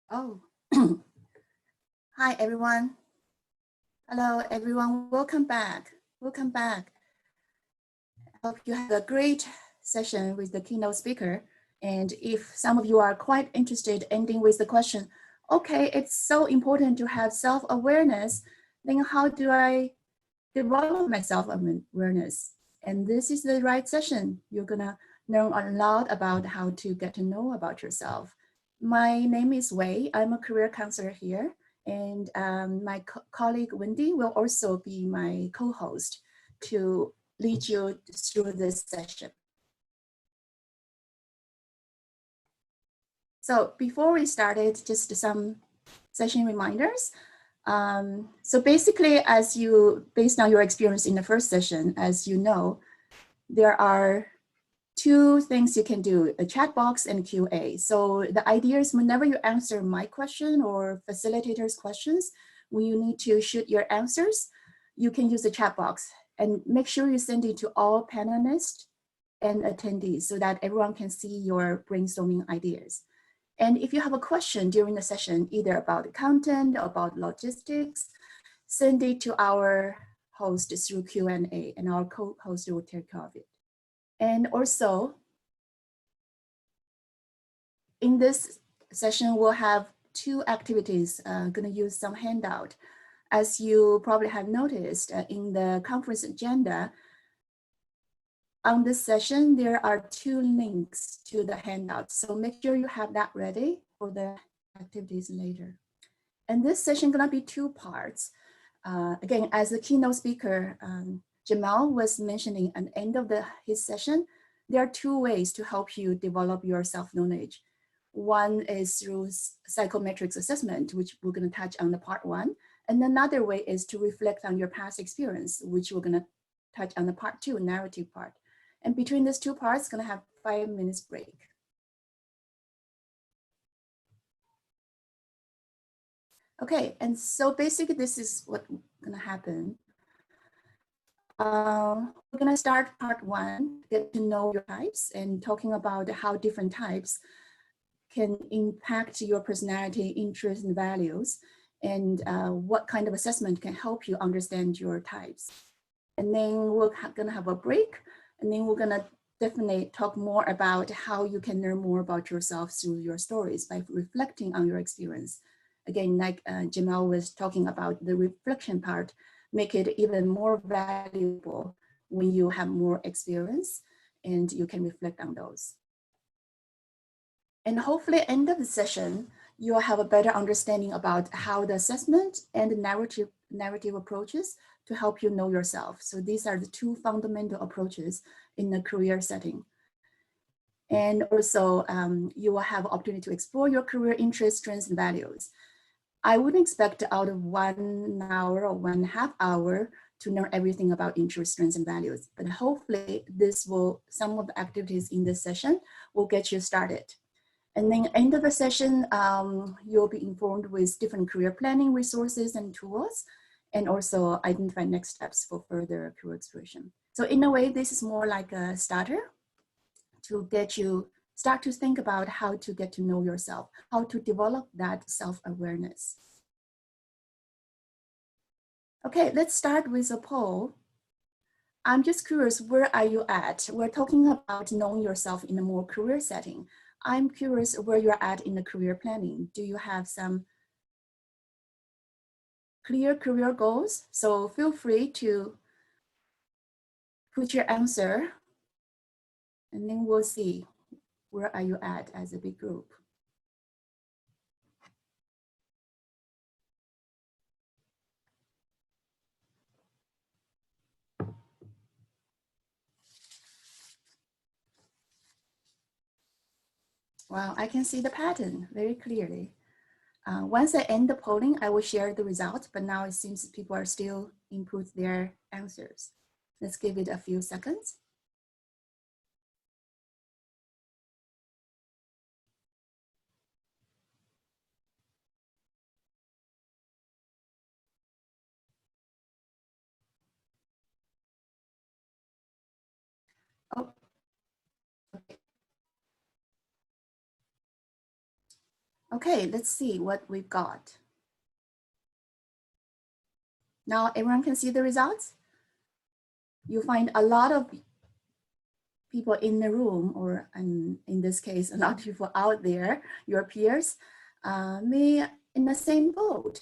Oh, hi everyone. Hello everyone, welcome back. Welcome back. I hope you had a great session with the keynote speaker. And if some of you are quite interested, ending with the question, okay, it's so important to have self-awareness, then how do I develop my self-awareness? And this is the right session. You're gonna learn a lot about how to get to know about yourself. My name is Wei. I'm a career counselor here. And my colleague Wendy will also be my co-host to lead you through this session. So before we started, just some session reminders. So basically, based on your experience in the first session, as you know, there are two things you can do, a chat box and QA. So the idea is whenever you answer my question or facilitator's questions, when you need to shoot your answers, you can use the chat box and make sure you send it to all panelists and attendees so that everyone can see your brainstorming ideas. And if you have a question during the session, either about the content or about logistics, send it to our host through Q&A and our co-host will take care of it. And also, in this session, we'll have two activities. Gonna use some handout. As you probably have noticed in the conference agenda, on this session, there are two links to the handout. So make sure you have that ready for the activities later. And this session gonna be two parts. Again, as the keynote speaker, Jamal was mentioning at the end of his session, there are two ways to help you develop your self-knowledge. One is through psychometrics assessment, which we're gonna touch on the part one. And another way is to reflect on your past experience, which we're gonna touch on the part two, narrative part. And between these two parts, gonna have 5 minutes break. Okay, and so basically this is what's gonna happen. We're gonna start part one, get to know your types and talking about how different types can impact your personality, interests, and values, and what kind of assessment can help you understand your types. And then we're gonna have a break, and then we're gonna definitely talk more about how you can learn more about yourself through your stories by reflecting on your experience. Again, like Jamal was talking about, the reflection part, make it even more valuable when you have more experience and you can reflect on those. And hopefully at the end of the session, you'll have a better understanding about how the assessment and the narrative approaches to help you know yourself. So these are the two fundamental approaches in the career setting. And also you will have opportunity to explore your career interests, strengths, and values. I wouldn't expect out of 1 hour or 1.5 hours to learn everything about interest, strengths, and values, but hopefully some of the activities in this session will get you started. And then end of the session, you'll be informed with different career planning resources and tools, and also identify next steps for further career exploration. So in a way, this is more like a starter to get you start to think about how to get to know yourself, how to develop that self-awareness. Okay, let's start with a poll. I'm just curious, where are you at? We're talking about knowing yourself in a more career setting. I'm curious where you're at in the career planning. Do you have some clear career goals? So feel free to put your answer and then we'll see where are you at as a big group. Wow, I can see the pattern very clearly. Once I end the polling, I will share the results, but now it seems people are still input their answers. Let's give it a few seconds. Oh, okay. Okay, let's see what we've got. Now everyone can see the results. You find a lot of people in the room, or in this case, a lot of people out there, your peers, may in the same boat.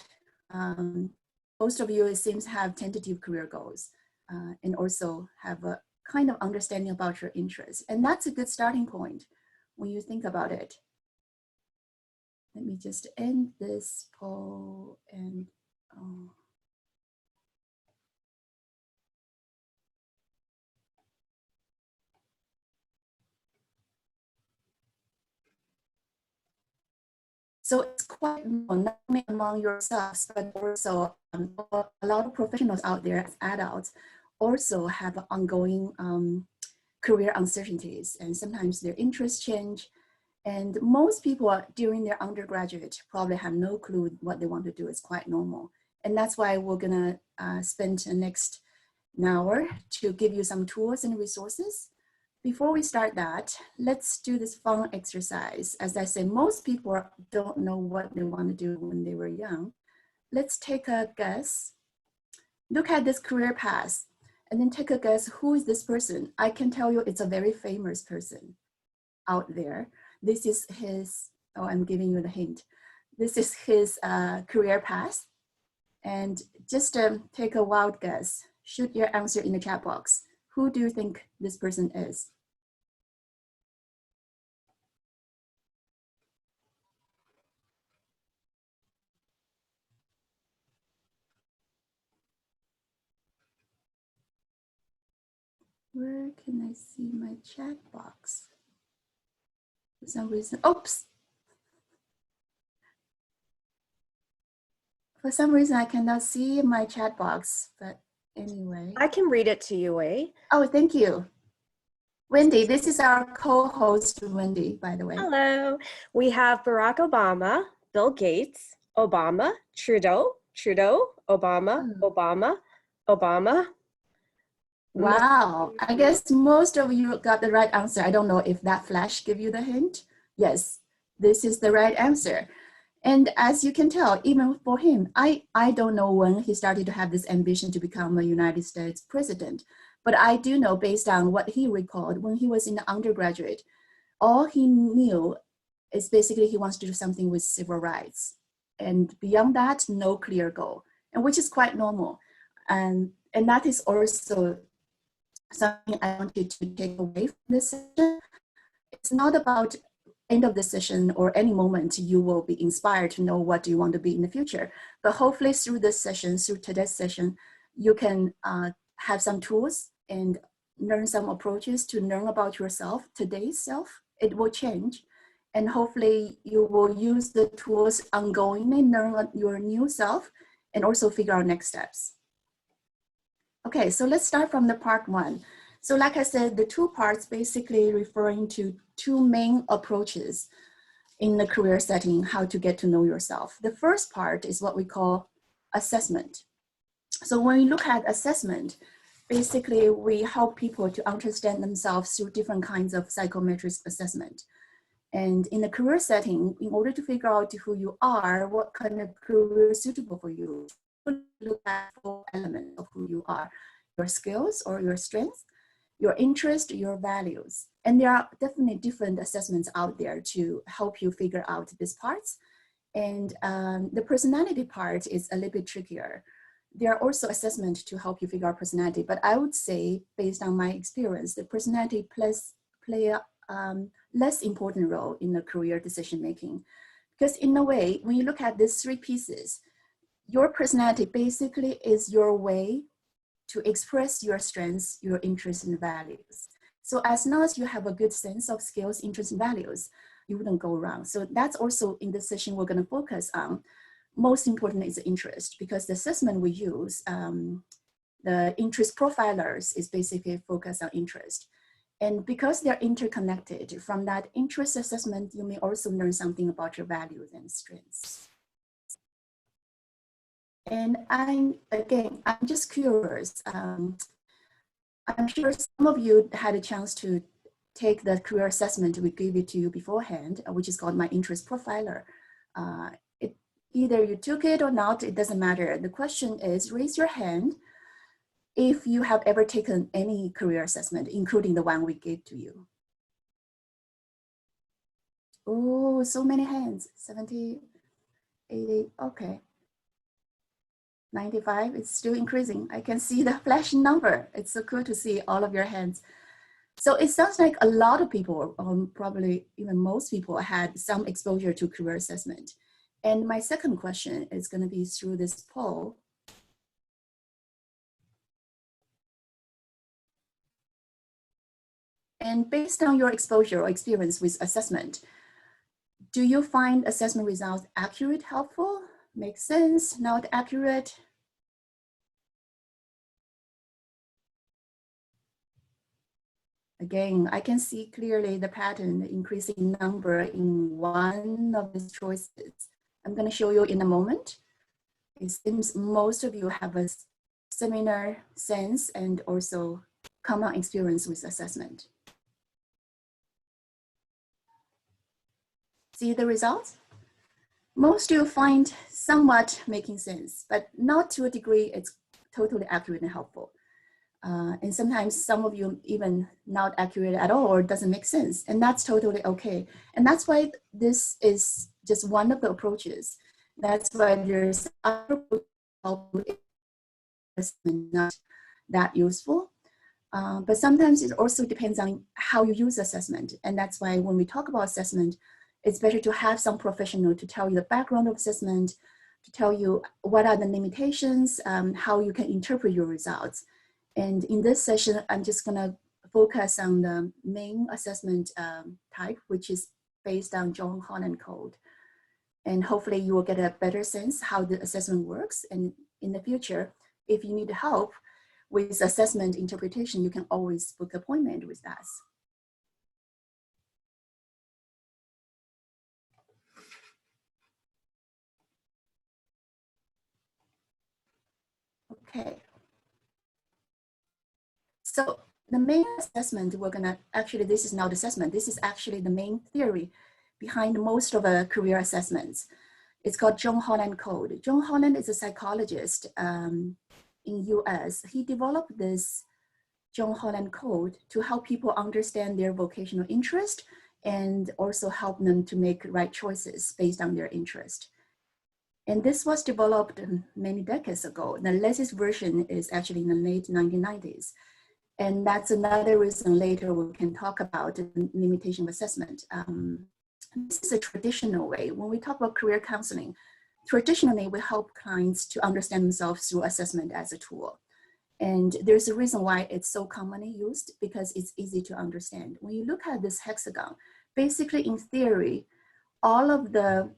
Most of you, it seems, have tentative career goals and also have a kind of understanding about your interests. And that's a good starting point when you think about it. Let me just end this poll and so it's quite known, not only among yourselves, but also a lot of professionals out there as adults also have ongoing career uncertainties, and sometimes their interests change. And most people during their undergraduate probably have no clue what they want to do. It's quite normal. And that's why we're gonna spend the next hour to give you some tools and resources. Before we start that, let's do this fun exercise. As I said, most people don't know what they want to do when they were young. Let's take a guess. Look at this career path and then take a guess, who is this person? I can tell you it's a very famous person out there. This is his, oh, I'm giving you the hint. This is his career path. And just take a wild guess. Shoot your answer in the chat box. Who do you think this person is? Where can I see my chat box? For some reason, oops. For some reason, I cannot see my chat box, but anyway. I can read it to you, eh? Oh, thank you. Wendy, this is our co-host, Wendy, by the way. Hello. We have Barack Obama, Bill Gates, Obama, Trudeau, Obama, Obama, Obama. Wow, I guess most of you got the right answer. I don't know if that flash gave you the hint. Yes, this is the right answer. And as you can tell, even for him, I don't know when he started to have this ambition to become a United States president, but I do know based on what he recalled when he was in the undergraduate, all he knew is basically he wants to do something with civil rights. And beyond that, no clear goal, and which is quite normal. And that is also something I want you to take away from this session. It's not about end of the session or any moment you will be inspired to know what you want to be in the future. But hopefully through this session, through today's session, you can have some tools and learn some approaches to learn about yourself, today's self. It will change. And hopefully you will use the tools ongoingly, learn your new self, and also figure out next steps. Okay, so let's start from the part one. So like I said, the two parts basically referring to two main approaches in the career setting, how to get to know yourself. The first part is what we call assessment. So when we look at assessment, basically we help people to understand themselves through different kinds of psychometric assessment. And in the career setting, in order to figure out who you are, what kind of career is suitable for you, look at 4 elements of who you are: your skills or your strengths, your interest, your values. And there are definitely different assessments out there to help you figure out these parts. And the personality part is a little bit trickier. There are also assessments to help you figure out personality, but I would say, based on my experience, the personality play a less important role in the career decision making. Because in a way, when you look at these 3 pieces, your personality basically is your way to express your strengths, your interests, and values. So as long as you have a good sense of skills, interests, and values, you wouldn't go wrong. So that's also in this session we're going to focus on. Most important is the interest, because the assessment we use, the interest profilers, is basically focused on interest. And because they're interconnected, from that interest assessment, you may also learn something about your values and strengths. And I'm just curious. I'm sure some of you had a chance to take the career assessment we gave it to you beforehand, which is called my interest profiler. Either you took it or not, it doesn't matter. The question is, raise your hand if you have ever taken any career assessment, including the one we gave to you. Oh, so many hands, 70, 80, okay. 95, it's still increasing. I can see the flashing number. It's so cool to see all of your hands. So it sounds like a lot of people, probably even most people, had some exposure to career assessment. And my second question is going to be through this poll. And based on your exposure or experience with assessment, do you find assessment results accurate, helpful, make sense, not accurate? Again, I can see clearly the pattern, the increasing number in one of these choices. I'm going to show you in a moment. It seems most of you have a similar sense and also common experience with assessment. See the results? Most you find somewhat making sense, but not to a degree it's totally accurate and helpful. And sometimes some of you even not accurate at all or doesn't make sense, and that's totally okay. And that's why this is just one of the approaches. That's why there's other not that useful. But sometimes it also depends on how you use assessment. And that's why when we talk about assessment, it's better to have some professional to tell you the background of assessment, to tell you what are the limitations, how you can interpret your results. And in this session, I'm just gonna focus on the main assessment type, which is based on John Holland code. And hopefully you will get a better sense how the assessment works. And in the future, if you need help with assessment interpretation, you can always book an appointment with us. Okay. So the main assessment, we're gonna, actually this is not assessment, this is actually the main theory behind most of the career assessments. It's called John Holland code. John Holland is a psychologist in US. He developed this John Holland code to help people understand their vocational interest and also help them to make right choices based on their interest. And this was developed many decades ago. The latest version is actually in the late 1990s. And that's another reason later we can talk about the limitation of assessment. This is a traditional way. When we talk about career counseling, traditionally we help clients to understand themselves through assessment as a tool. And there's a reason why it's so commonly used, because it's easy to understand. When you look at this hexagon, basically in theory, all of the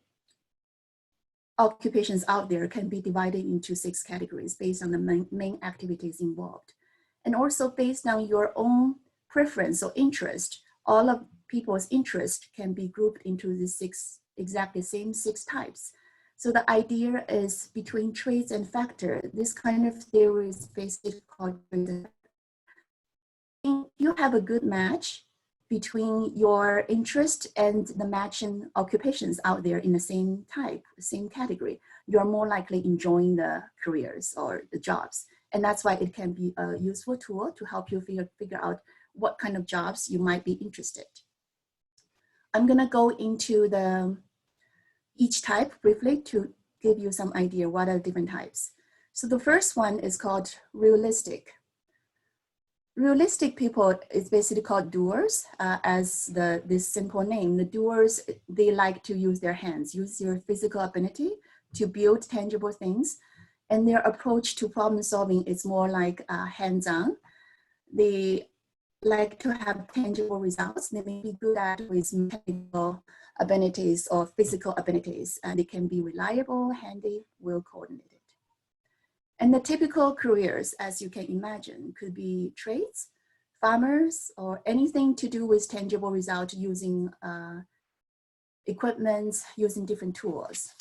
occupations out there can be divided into 6 categories based on the main activities involved. And also based on your own preference or interest, all of people's interest can be grouped into the 6, exactly same 6 types. So the idea is between traits and factor, this kind of theory is basically called, you have a good match between your interest and the matching occupations out there in the same type, same category, you're more likely enjoying the careers or the jobs. And that's why it can be a useful tool to help you figure out what kind of jobs you might be interested. I'm gonna go into each type briefly to give you some idea what are different types. So the first one is called realistic. Realistic people is basically called doers, as this simple name. The doers, they like to use their hands, use their physical ability to build tangible things. And their approach to problem solving is more like hands-on. They like to have tangible results. They may be good at with mechanical abilities or physical abilities, and they can be reliable, handy, well coordinated. And the typical careers, as you can imagine, could be trades, farmers, or anything to do with tangible results using equipment, using different tools.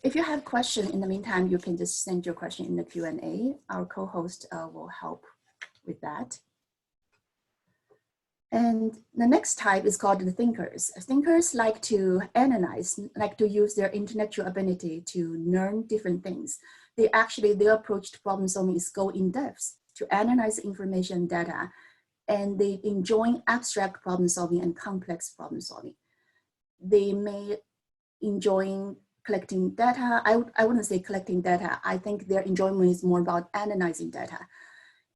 If you have questions in the meantime, you can just send your question in the Q&A. Our co-host will help with that. And the next type is called the thinkers. Thinkers like to analyze, like to use their intellectual ability to learn different things. Their approach to problem solving is go in depth to analyze information data, and they enjoy abstract problem solving and complex problem solving. They may enjoy collecting data. I wouldn't say collecting data. I think their enjoyment is more about analyzing data.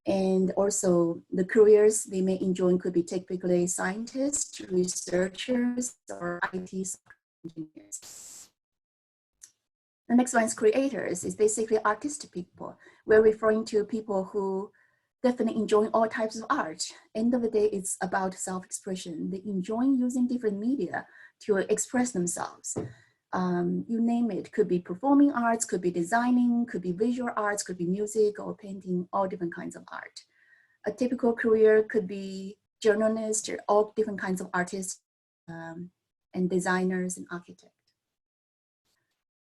And also the careers they may enjoy could be typically scientists, researchers, or IT engineers. The next one is creators. It's basically artistic people. We're referring to people who definitely enjoy all types of art. End of the day, it's about self-expression. They enjoy using different media to express themselves. You name it, could be performing arts, could be designing, could be visual arts, could be music or painting, all different kinds of art. A typical career could be journalist, or all different kinds of artists and designers and architects.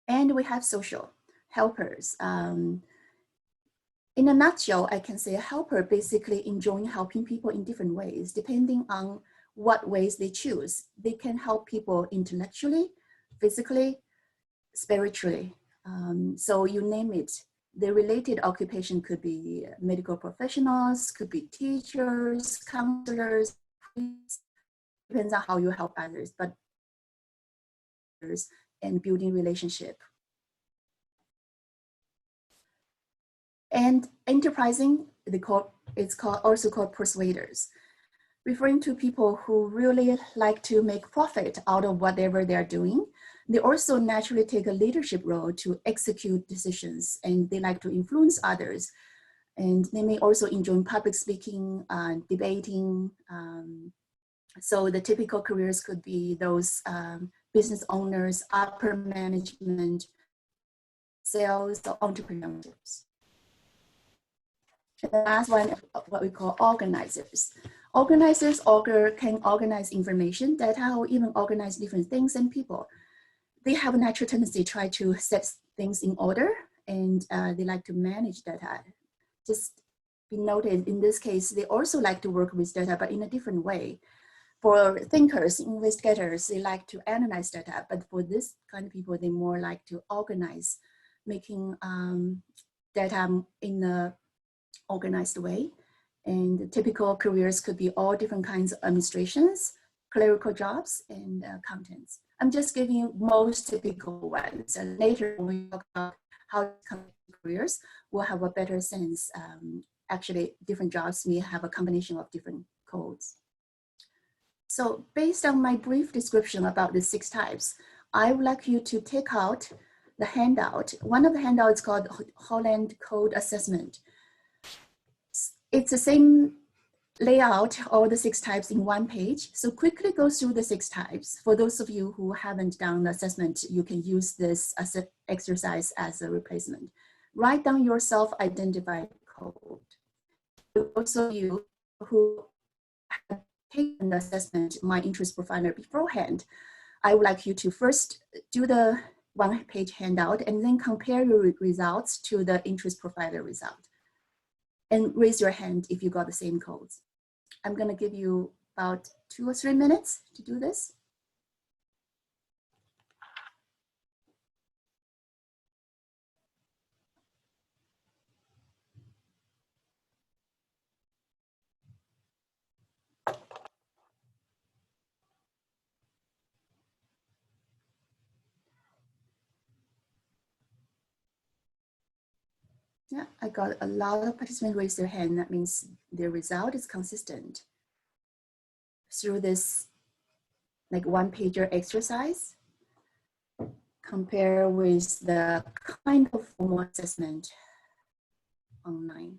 And we have social helpers. In a nutshell, I can say a helper basically enjoying helping people in different ways, depending on what ways they choose. They can help people intellectually, physically, spiritually. So you name it. The related occupation could be medical professionals, could be teachers, counselors, depends on how you help others, but and building relationship. And enterprising, it's also called persuaders, referring to people who really like to make profit out of whatever they're doing. They also naturally take a leadership role to execute decisions, and they like to influence others. And they may also enjoy public speaking, debating. So the typical careers could be those business owners, upper management, sales, or entrepreneurships. The last one, what we call organizers. Organizers can organize information, data, or even organize different things and people. They have a natural tendency to try to set things in order, and they like to manage data. Just be noted, in this case, they also like to work with data, but in a different way. For thinkers, investigators, they like to analyze data, but for this kind of people, they more like to organize, making data in a organized way. And the typical careers could be all different kinds of administrations, clerical jobs, and accountants. I'm just giving you most typical ones. And later when we talk about how to come to careers, we'll have a better sense. Actually, different jobs may have a combination of different codes. So based on my brief description about the 6 types, I would like you to take out the handout. One of the handouts called Holland Code Assessment. It's the same layout, all the 6 types in one page. So quickly go through the 6 types. For those of you who haven't done the assessment, you can use this exercise as a replacement. Write down your self-identified code. For those of you who have taken the assessment, my interest profiler beforehand, I would like you to first do the 1-page handout and then compare your results to the interest profiler result. And raise your hand if you got the same codes. I'm gonna give you about 2 or 3 minutes to do this. Yeah, I got a lot of participants raise their hand. That means their result is consistent. Through this like 1-pager exercise, compare with the kind of formal assessment online.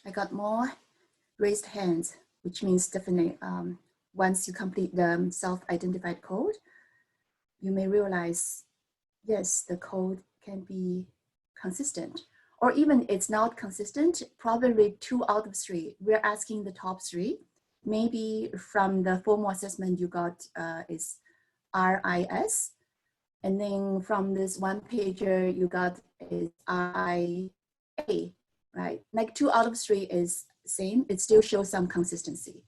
I got more raised hands, which means definitely once you complete the self-identified code, you may realize, yes, the code can be consistent. Or even it's not consistent, probably 2 out of 3. We're asking the top 3. Maybe from the formal assessment you got is RIS. And then from this one pager you got is IA, right? Like 2 out of 3 is same. It still shows some consistency.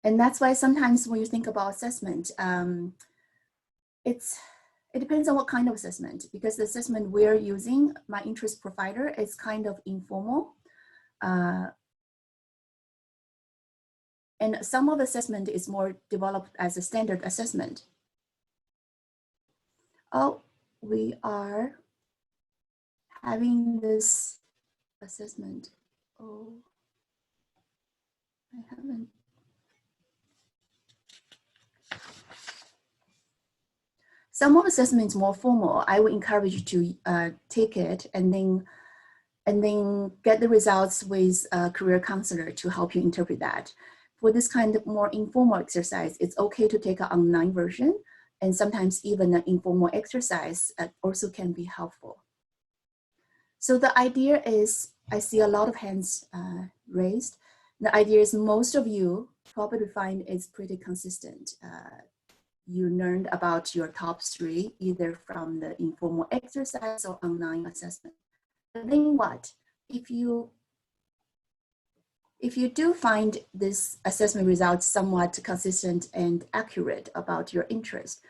And that's why sometimes when you think about assessment, it depends on what kind of assessment, because the assessment we're using, my interest provider, is kind of informal. And some of the assessment is more developed as a standard assessment. Oh, we are having this assessment. Oh, I haven't. Some of the assessment is more formal. I would encourage you to take it and then get the results with a career counselor to help you interpret that. For this kind of more informal exercise, it's okay to take an online version, and sometimes even an informal exercise also can be helpful. So the idea is, I see a lot of hands raised. The idea is most of you probably find it's pretty consistent. You learned about your top 3, either from the informal exercise or online assessment. And then what? If you do find this assessment results somewhat consistent and accurate about your interest,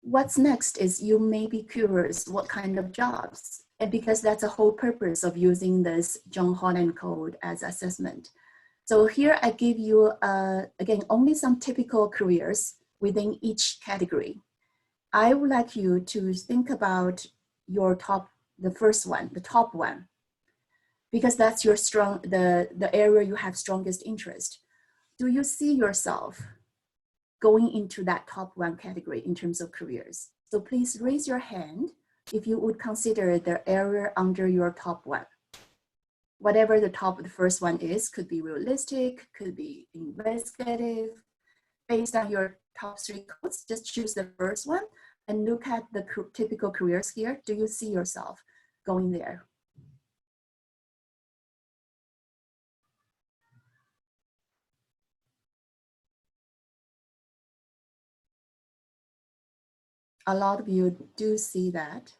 what's next is you may be curious what kind of jobs, and because that's the whole purpose of using this John Holland code as assessment. So here I give you, again, only some typical careers within each category. I would like you to think about your the first one, the top one, because that's your the area you have strongest interest. Do you see yourself going into that top 1 category in terms of careers? So please raise your hand if you would consider the area under your top 1. Whatever the first one is, could be realistic, could be investigative. Based on your top 3 codes, just choose the first one and look at the typical careers here. Do you see yourself going there? A lot of you do see that.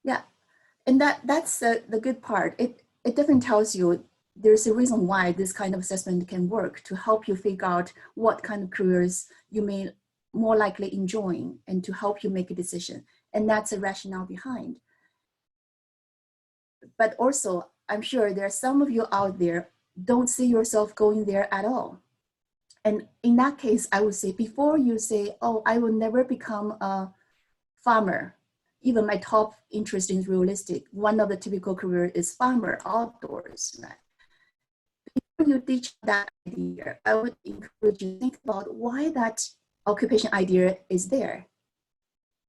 Yeah, and that's the good part. It definitely tells you there's a reason why this kind of assessment can work to help you figure out what kind of careers you may more likely enjoy and to help you make a decision. And that's a rationale behind. But also, I'm sure there are some of you out there don't see yourself going there at all. And in that case, I would say, before you say, oh, I will never become a farmer, even my top interest is realistic, one of the typical careers is farmer, outdoors, right? Before you teach that idea, I would encourage you to think about why that occupation idea is there.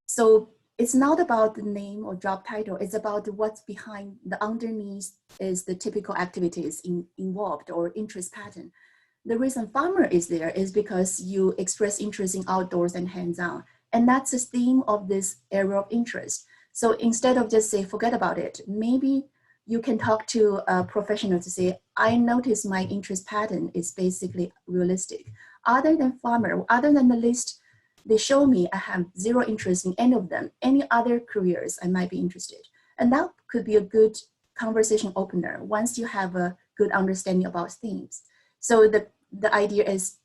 So it's not about the name or job title, it's about what's behind, the underneath is the typical activities involved or interest pattern. The reason farmer is there is because you express interest in outdoors and hands-on. And that's the theme of this area of interest. So instead of just say, forget about it, maybe you can talk to a professional to say, I notice my interest pattern is basically realistic. Other than farmer, other than the list, they show me I have 0 interest in any of them. Any other careers I might be interested. And that could be a good conversation opener once you have a good understanding about themes. So the idea is,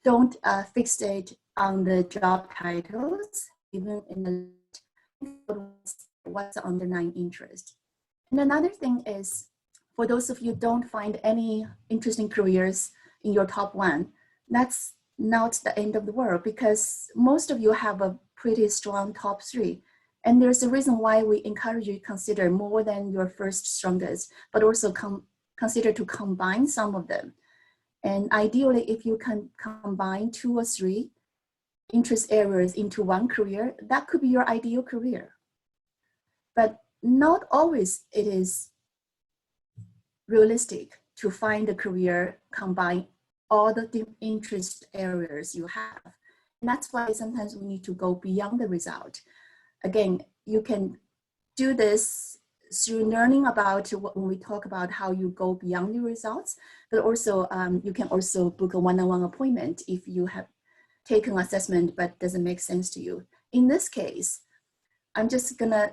don't fixate on the job titles, even in the what's the underlying interest. And another thing is, for those of you who don't find any interesting careers in your top 1, that's not the end of the world, because most of you have a pretty strong top 3. And there's a reason why we encourage you to consider more than your first strongest, but also consider to combine some of them. And ideally, if you can combine 2 or 3 interest areas into one career, that could be your ideal career. But not always it is realistic to find a career combine all the interest areas you have. And that's why sometimes we need to go beyond the result. Again, you can do this through learning about when we talk about how you go beyond the results, but also you can also book a one-on-one appointment if you have taken assessment but doesn't make sense to you. In this case, I'm just gonna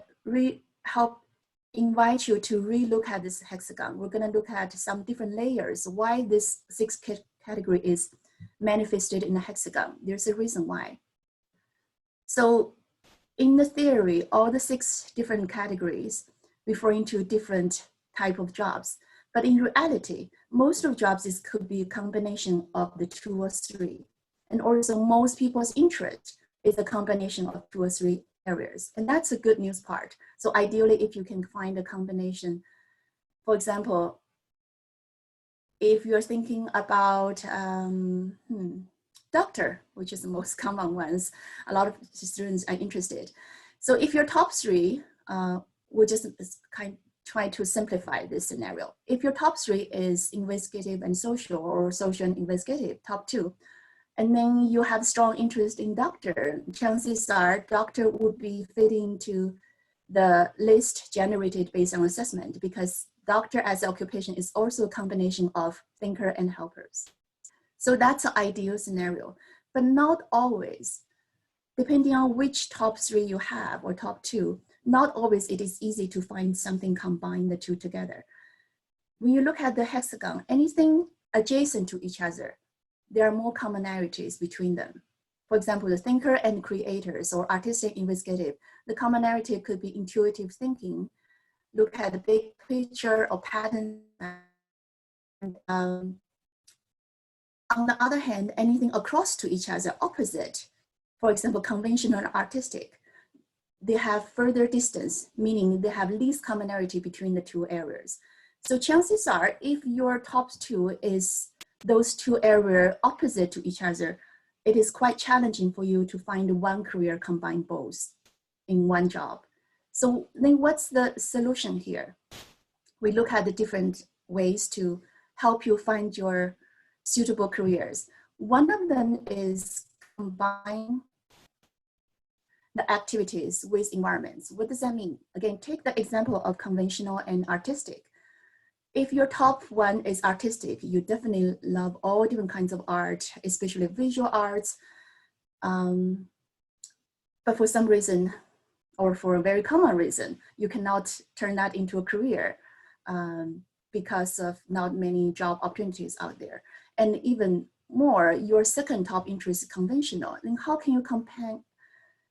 invite you to re-look at this hexagon. We're gonna look at some different layers, why this 6th category is manifested in a hexagon. There's a reason why. So in the theory, all the 6 different categories referring to different type of jobs. But in reality, most of jobs could be a combination of the 2 or 3. And also most people's interest is a combination of 2 or 3 areas. And that's a good news part. So ideally, if you can find a combination, for example, if you're thinking about doctor, which is the most common ones, a lot of students are interested. So if your top 3, we'll just try to simplify this scenario. If your top 3 is investigative and social, or social and investigative, top 2, and then you have strong interest in doctor, chances are doctor would be fitting to the list generated based on assessment, because doctor as an occupation is also a combination of thinker and helpers. So that's an ideal scenario, but not always. Depending on which top 3 you have or top 2, not always it is easy to find something combine the 2 together. When you look at the hexagon, anything adjacent to each other, there are more commonalities between them. For example, the thinker and creators, or artistic investigative, the commonality could be intuitive thinking, look at the big picture or pattern. On the other hand, anything across to each other, opposite, for example, conventional and artistic, they have further distance, meaning they have least commonality between the 2 areas. So chances are, if your top 2 is those 2 areas opposite to each other, it is quite challenging for you to find one career combine both in one job. So then what's the solution here? We look at the different ways to help you find your suitable careers. One of them is combine the activities with environments. What does that mean? Again, take the example of conventional and artistic. If your top 1 is artistic, you definitely love all different kinds of art, especially visual arts. But for some reason, or for a very common reason, you cannot turn that into a career because of not many job opportunities out there. And even more, your second top interest is conventional. Then how can you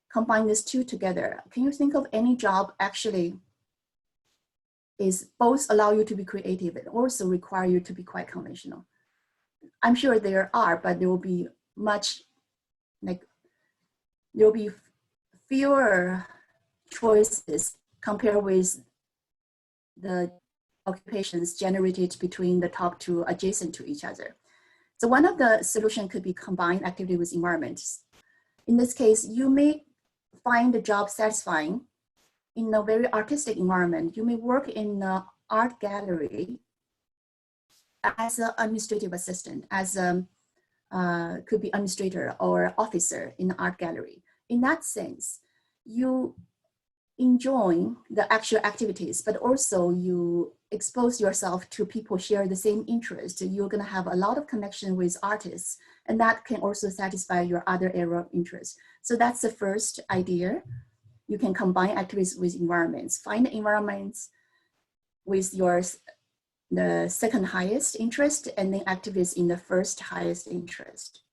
combine these 2 together? Can you think of any job actually is both allow you to be creative and also require you to be quite conventional? I'm sure there are, but there will be there will be fewer choices compared with the occupations generated between the top 2 adjacent to each other. So one of the solutions could be combine activity with environments. In this case, you may find the job satisfying in a very artistic environment. You may work in an art gallery as an administrative assistant, could be administrator or officer in an art gallery. In that sense, you enjoy the actual activities, but also you expose yourself to people share the same interest. You're gonna have a lot of connection with artists, and that can also satisfy your other area of interest. So that's the first idea. You can combine activities with environments. Find environments with the second highest interest, and then activities in the first highest interest.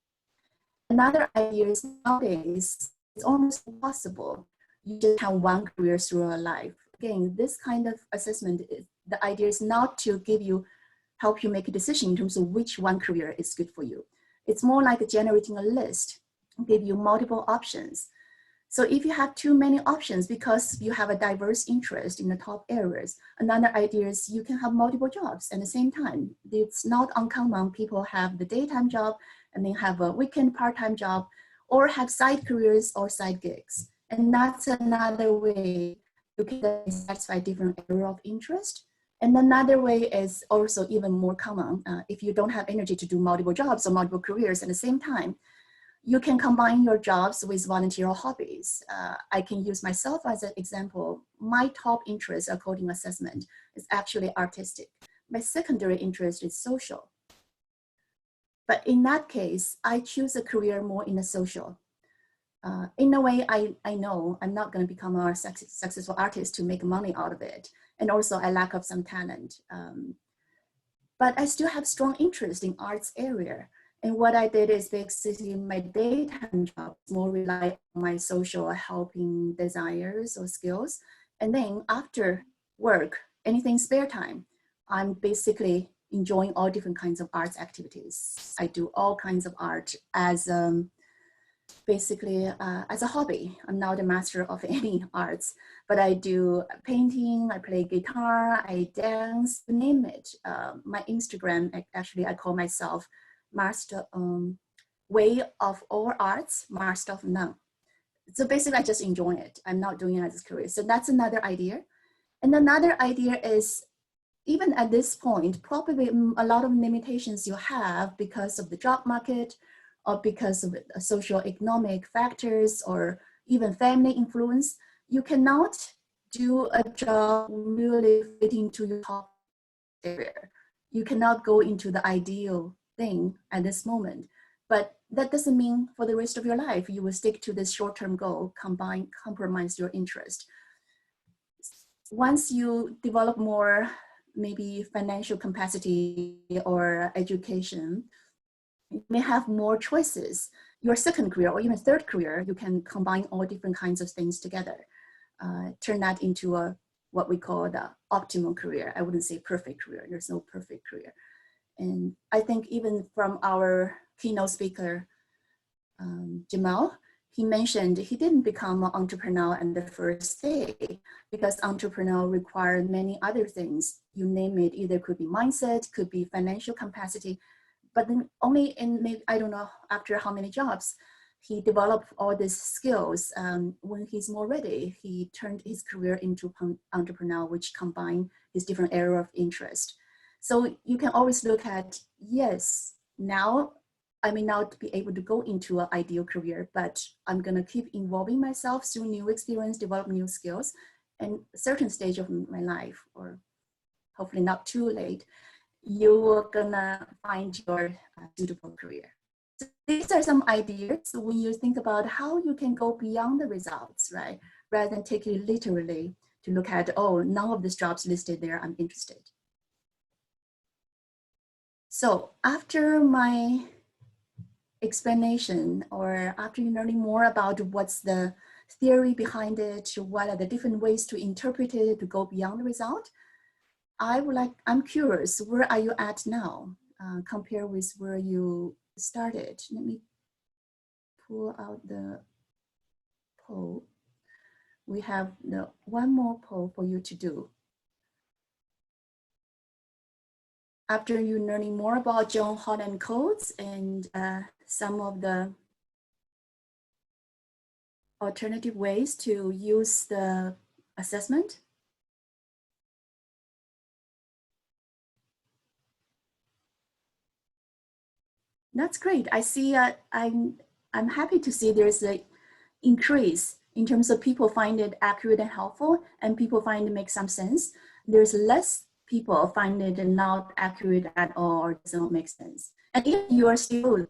Another idea is nowadays, it's almost impossible. You just have one career through your life. Again, this kind of assessment, the idea is not to help you make a decision in terms of which one career is good for you. It's more like generating a list, give you multiple options. So if you have too many options because you have a diverse interest in the top areas, another idea is you can have multiple jobs at the same time. It's not uncommon. People have the daytime job and then have a weekend part-time job, or have side careers or side gigs. And that's another way you can satisfy different area of interest. And another way is also even more common. If you don't have energy to do multiple jobs or multiple careers at the same time, you can combine your jobs with volunteer hobbies. I can use myself as an example. My top interest, according assessment, is actually artistic. My secondary interest is social. But in that case, I choose a career more in the social. In a way, I know I'm not going to become a successful artist to make money out of it. And also I lack of some talent. But I still have strong interest in arts area. And what I did is basically my daytime job more rely on my social helping desires or skills. And then after work, anything spare time, I'm basically enjoying all different kinds of arts activities. I do all kinds of art as basically as a hobby. I'm not a master of any arts, but I do painting, I play guitar, I dance, you name it. My Instagram, actually I call myself master way of all arts, master of none. So basically I just enjoy it. I'm not doing it as a career. So that's another idea. And another idea is, even at this point, probably a lot of limitations you have because of the job market or because of social economic factors or even family influence, you cannot do a job really fitting to your top area. You cannot go into the ideal thing at this moment. But that doesn't mean for the rest of your life, you will stick to this short-term goal, compromise your interest. Once you develop more, maybe financial capacity or education, you may have more choices. Your second career or even third career, you can combine all different kinds of things together. Turn that into what we call the optimal career. I wouldn't say perfect career. There's no perfect career. And I think even from our keynote speaker, Jamal, he mentioned he didn't become an entrepreneur on the first day because entrepreneur require many other things. You name it, either could be mindset, could be financial capacity, but then only in maybe, I don't know, after how many jobs, he developed all these skills. When he's more ready, he turned his career into entrepreneur, which combined his different area of interest. So you can always look at, yes, now I may not be able to go into an ideal career, but I'm gonna keep involving myself through new experience, develop new skills, and a certain stage of my life, or hopefully not too late, you're gonna find your suitable career. So these are some ideas when you think about how you can go beyond the results, right? Rather than take it literally to look at, oh, none of these jobs listed there, I'm interested. So after my explanation, or after you learning more about what's the theory behind it, what are the different ways to interpret it to go beyond the result, I'm curious, where are you at now compared with where you started? Let me pull out the poll. We have one more poll for you to do. After you learning more about John Holland codes and some of the alternative ways to use the assessment. That's great. I see, I'm happy to see there's an increase in terms of people find it accurate and helpful, and people find it makes some sense. There's less people find it not accurate at all or doesn't make sense. And if you are still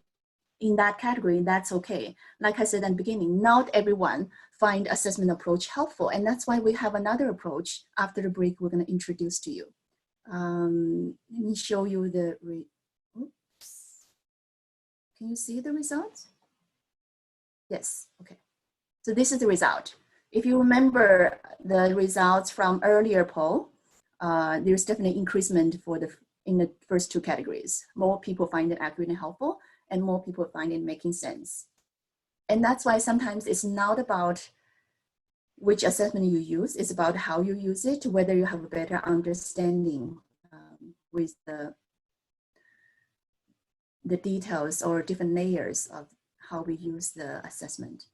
in that category, that's okay. Like I said at the beginning, not everyone find assessment approach helpful. And that's why we have another approach after the break we're gonna introduce to you. Let me show you the, oops. Can you see the results? Yes, okay. So this is the result. If you remember the results from earlier poll, there's definitely increasement in the first two categories. More people find it accurate and helpful, and more people find it making sense. And that's why sometimes it's not about which assessment you use, it's about how you use it, whether you have a better understanding with the details or different layers of how we use the assessment.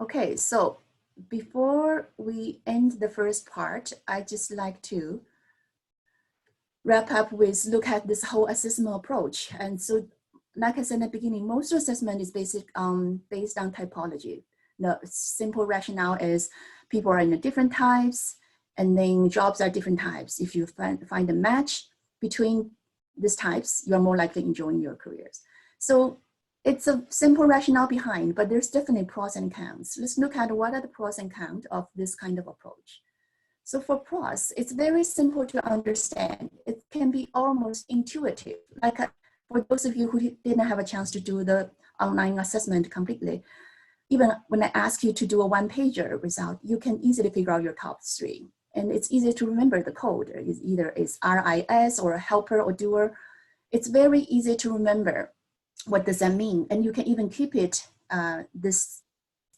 Okay, so before we end the first part, I'd just like to wrap up with look at this whole assessment approach. And so, like I said in the beginning, most assessment is based on typology. The simple rationale is people are in different types, and then jobs are different types. If you find a match between these types, you're more likely enjoying your careers. So it's a simple rationale behind, but there's definitely pros and cons. Let's look at what are the pros and cons of this kind of approach. So for pros, it's very simple to understand. It can be almost intuitive. Like for those of you who didn't have a chance to do the online assessment completely, even when I ask you to do a one-pager result, you can easily figure out your top 3. And it's easy to remember the code. It's either it's RIS or helper or doer. It's very easy to remember what does that mean. And you can even keep it, this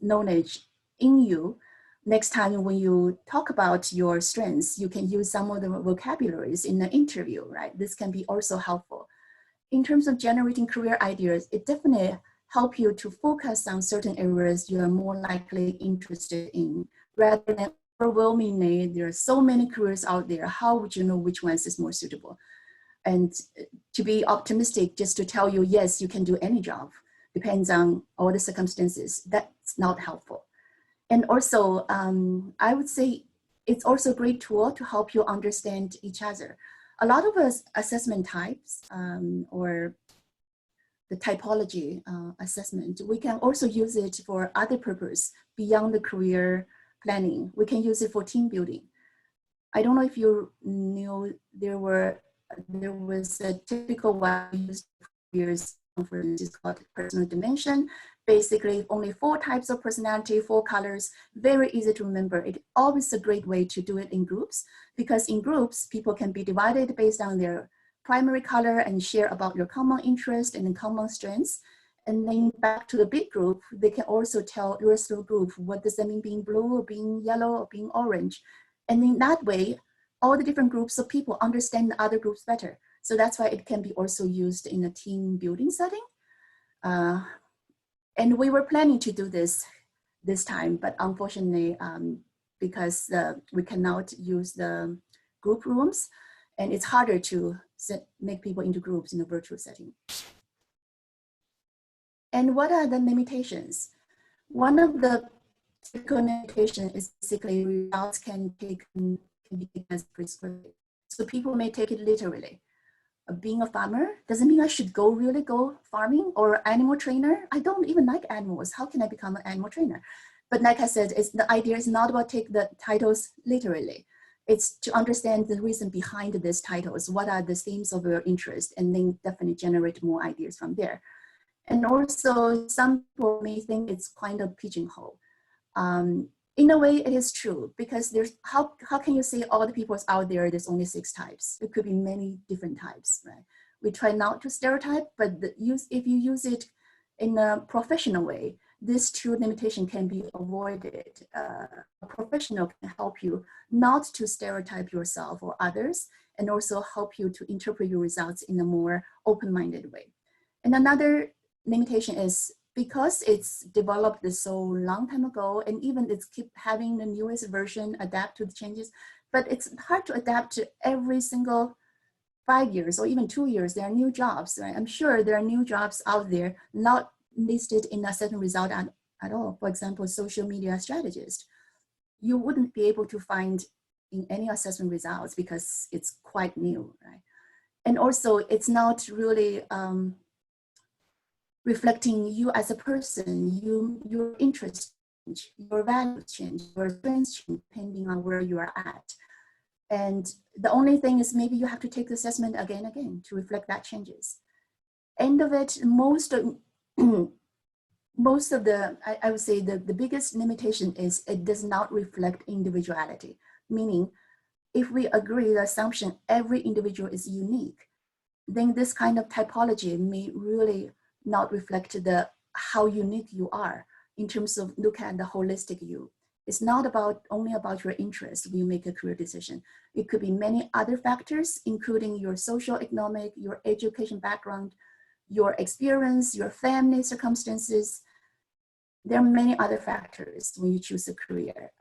knowledge in you. Next time when you talk about your strengths, you can use some of the vocabularies in the interview, right? This can be also helpful. In terms of generating career ideas, it definitely helps you to focus on certain areas you are more likely interested in, rather than overwhelmingly, there are so many careers out there, how would you know which ones is more suitable? And to be optimistic, just to tell you, yes, you can do any job, depends on all the circumstances, that's not helpful. And also, I would say it's also a great tool to help you understand each other. A lot of us assessment types or the typology assessment, we can also use it for other purpose beyond the career planning. We can use it for team building. I don't know if you knew there was a typical one used for years conferences called personal dimension. Basically, only 4 types of personality, 4 colors, very easy to remember. It's always a great way to do it in groups, because in groups, people can be divided based on their primary color and share about your common interest and common strengths. And then back to the big group, they can also tell the rest of the group, what does that mean being blue or being yellow or being orange? And in that way, all the different groups of people understand the other groups better. So that's why it can be also used in a team building setting. And we were planning to do this time, but unfortunately, because we cannot use the group rooms, and it's harder to make people into groups in a virtual setting. And what are the limitations? One of the typical limitations is basically results can be taken as prescriptive. So people may take it literally. Being a farmer doesn't mean I should really go farming, or animal trainer. I don't even like animals. How can I become an animal trainer? But like I said, the idea is not about take the titles literally. It's to understand the reason behind these titles. What are the themes of your interest? And then definitely generate more ideas from there. And also some people may think it's kind of pigeonhole. In a way, it is true, because there's how can you say all the people out there, there's only 6 types? It could be many different types, right? We try not to stereotype, but if you use it in a professional way, these 2 limitations can be avoided. A professional can help you not to stereotype yourself or others, and also help you to interpret your results in a more open-minded way. And another limitation is, because it's developed so long time ago, and even it's keep having the newest version adapt to the changes, but it's hard to adapt to every single 5 years or even 2 years. There are new jobs, right? I'm sure there are new jobs out there not listed in a certain result at all. For example, social media strategist. You wouldn't be able to find in any assessment results because it's quite new, right? And also it's not really, reflecting you as a person, your interests change, your values change, your strengths change depending on where you are at. And the only thing is maybe you have to take the assessment again to reflect that changes. End of it, most of the, I would say the biggest limitation is it does not reflect individuality. Meaning, if we agree the assumption every individual is unique, then this kind of typology may really not reflect the how unique you are in terms of look at the holistic you. It's not only about your interest when you make a career decision. It could be many other factors, including your social, economic, your education background, your experience, your family circumstances. There are many other factors when you choose a career.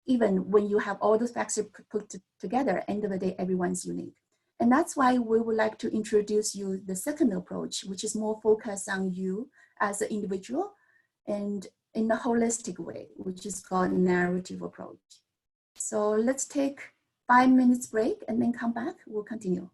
Even when you have all those factors put together, end of the day, everyone's unique. And that's why we would like to introduce you the second approach, which is more focused on you as an individual and in a holistic way, which is called narrative approach. So let's take 5 minutes break and then come back, we'll continue.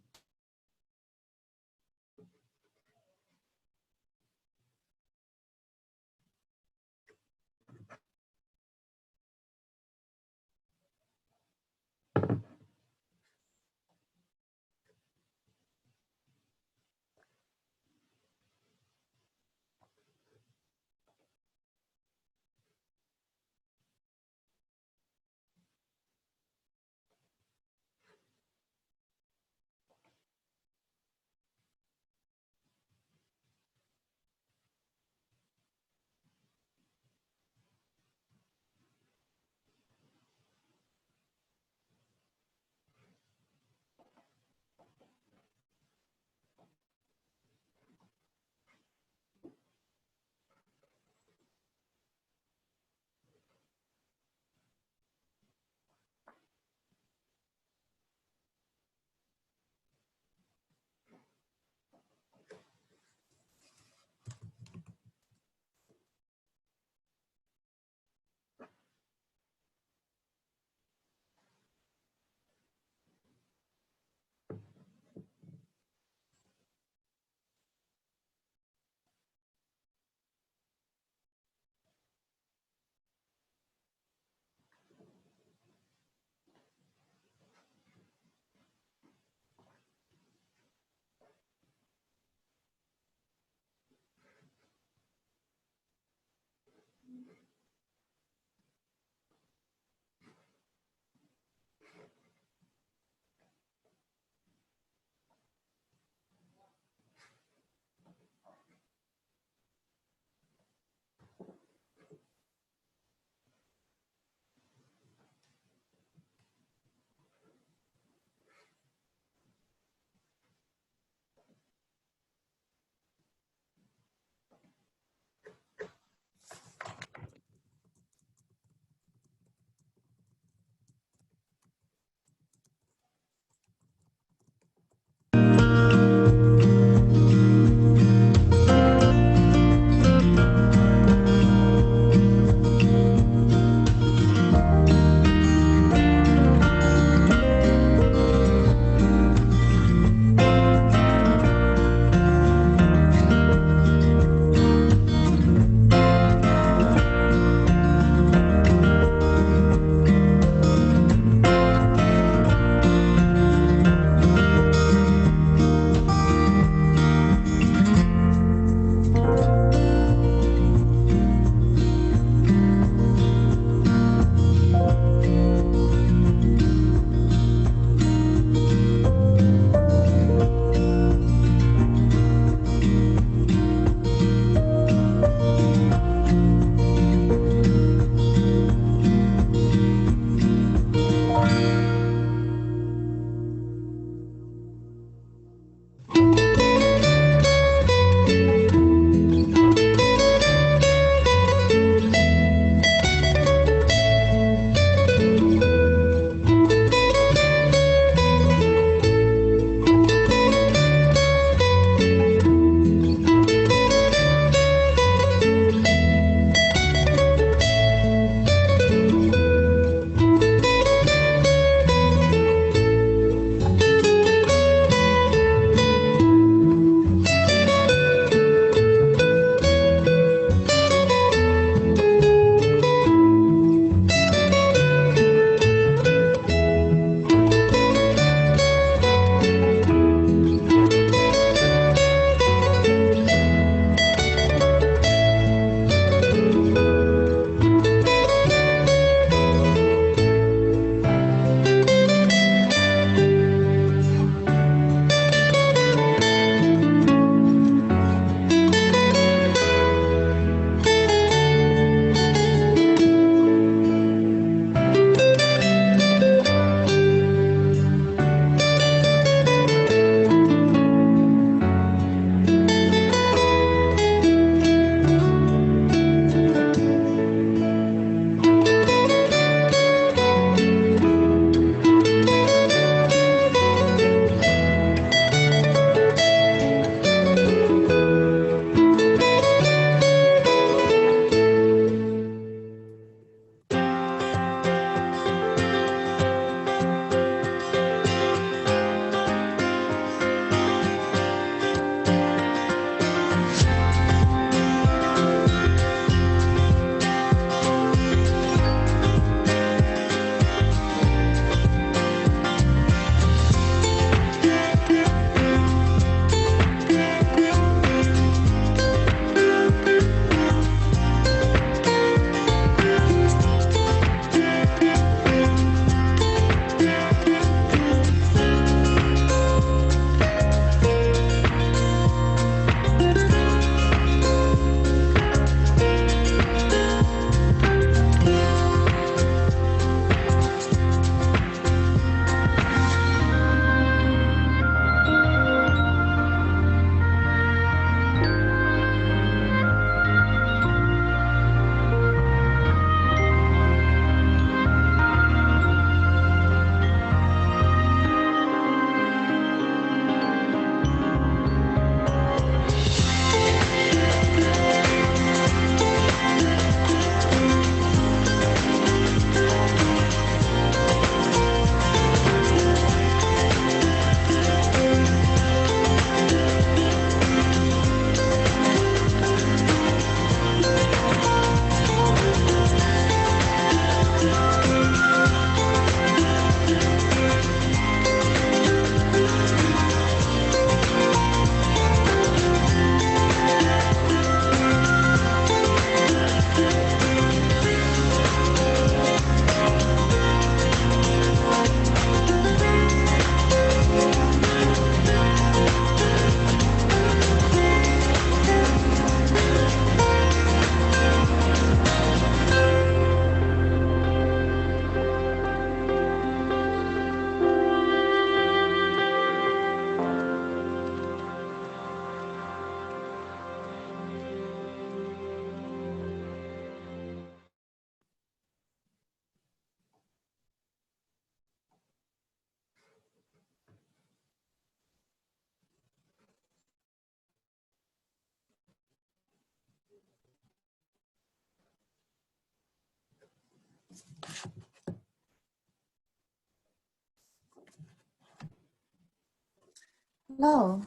Hello,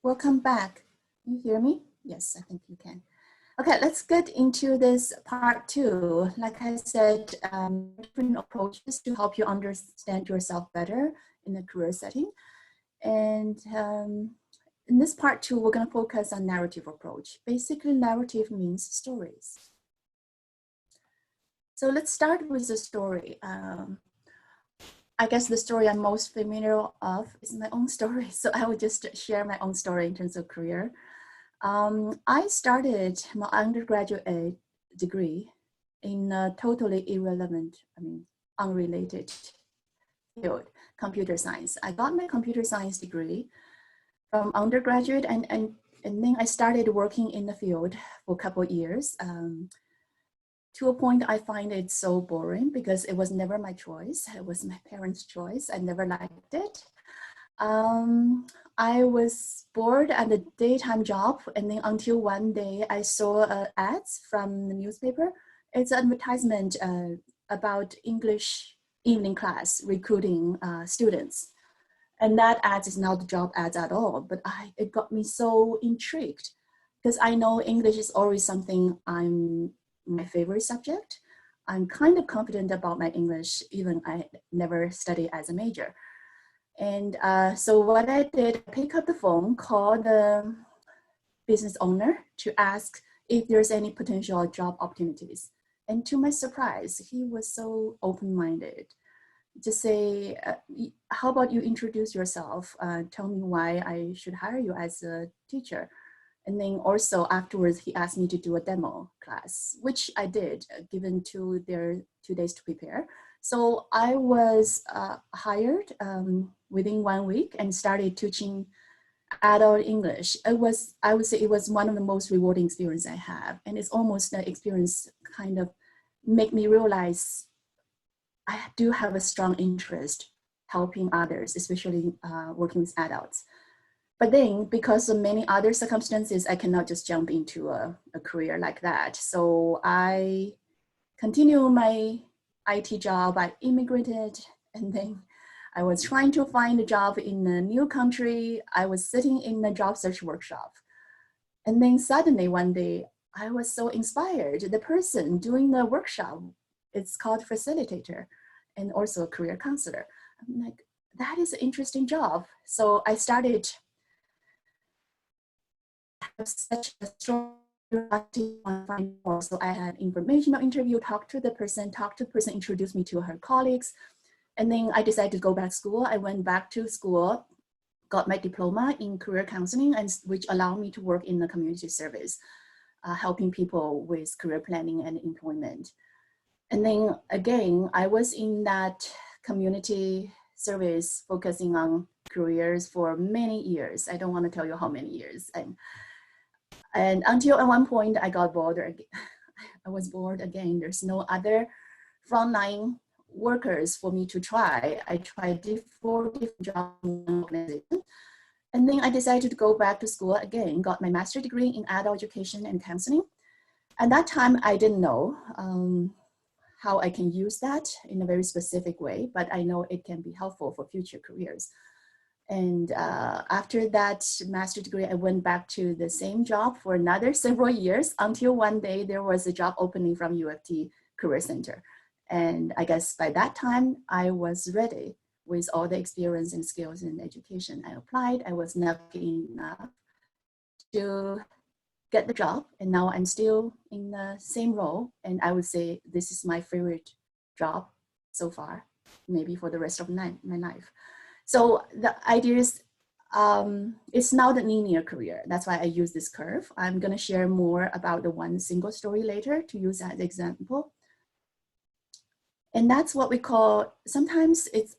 welcome back. Can you hear me? Yes, I think you can. Okay, let's get into this part 2. Like I said, different approaches to help you understand yourself better in a career setting. And in this part 2, we're going to focus on narrative approach. Basically, narrative means stories. So let's start with the story. I guess the story I'm most familiar of is my own story. So I will just share my own story in terms of career. I started my undergraduate degree in a totally irrelevant, unrelated field, computer science. I got my computer science degree from undergraduate and then I started working in the field for a couple of years. To a point, I find it so boring because it was never my choice. It was my parents' choice. I never liked it. I was bored at the daytime job, and then until one day I saw ads from the newspaper. It's an advertisement about English evening class recruiting students. And that ad is not the job ads at all, but it got me so intrigued because I know English is always something my favorite subject. I'm kind of confident about my English, even I never studied as a major. And so what I did, pick up the phone, call the business owner to ask if there's any potential job opportunities. And to my surprise, he was so open-minded. Just say, how about you introduce yourself? Tell me why I should hire you as a teacher. And then also afterwards, he asked me to do a demo class, which I did, given their 2 days to prepare. So I was hired within 1 week and started teaching adult English. I would say it was one of the most rewarding experience I have. And it's almost the experience kind of make me realize I do have a strong interest helping others, especially working with adults. But then because of many other circumstances, I cannot just jump into a career like that. So I continued my IT job. I immigrated, and then I was trying to find a job in a new country. I was sitting in a job search workshop. And then suddenly one day, I was so inspired. The person doing the workshop, it's called facilitator and also a career counselor. I'm like, that is an interesting job. So I started have such a strong on finding more. So I had informational interview, talk to the person, introduced me to her colleagues. And then I decided to go back to school. I went back to school, got my diploma in career counseling, and which allowed me to work in the community service, helping people with career planning and employment. And then again, I was in that community service focusing on careers for many years. I don't want to tell you how many years. And until at one point I got bored again. I was bored again. There's no other frontline workers for me to try. I tried 4 different jobs in an organization. And then I decided to go back to school again, got my master's degree in adult education and counseling. At that time, I didn't know how I can use that in a very specific way, but I know it can be helpful for future careers. And after that master's degree, I went back to the same job for another several years until one day there was a job opening from UFT Career Center. And I guess by that time, I was ready with all the experience and skills in education. I applied, I was not lucky enough to get the job. And now I'm still in the same role. And I would say this is my favorite job so far, maybe for the rest of my life. So the idea is, it's not a linear career. That's why I use this curve. I'm gonna share more about the one single story later to use as an example. And that's what we call, sometimes it's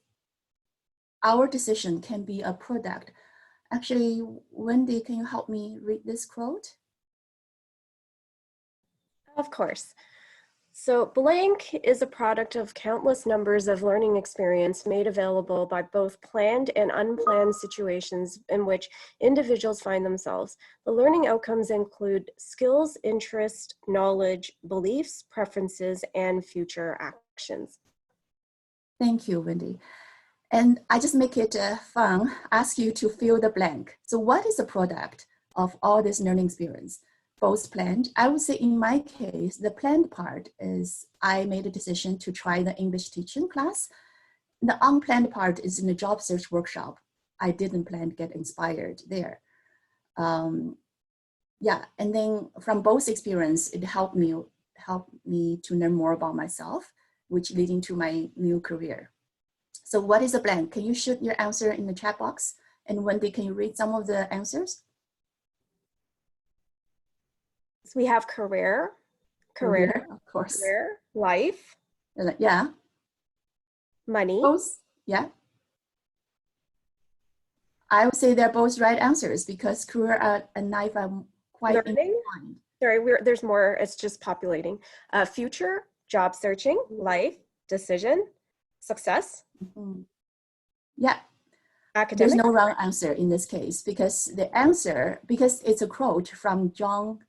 our decision can be a product. Actually, Wendy, can you help me read this quote? Of course. So blank is a product of countless numbers of learning experience made available by both planned and unplanned situations in which individuals find themselves. The learning outcomes include skills, interest, knowledge, beliefs, preferences, and future actions. Thank you, Wendy. And I just make it fun, ask you to fill the blank. So what is the product of all this learning experience? Both planned. I would say in my case, the planned part is I made a decision to try the English teaching class. The unplanned part is in the job search workshop. I didn't plan to get inspired there. Yeah, and then from both experience, it helped me to learn more about myself, which leading to my new career. So what is a blank? Can you shoot your answer in the chat box? And Wendy, can you read some of the answers? So we have career, Of course. career, life, Yeah. money. Both, yeah. I would say they're both right answers because career and life are quite intertwined. Sorry, there's more, it's just populating. Future, job searching, life, decision, success. Yeah. Academic. There's no wrong answer in this case because because it's a quote from John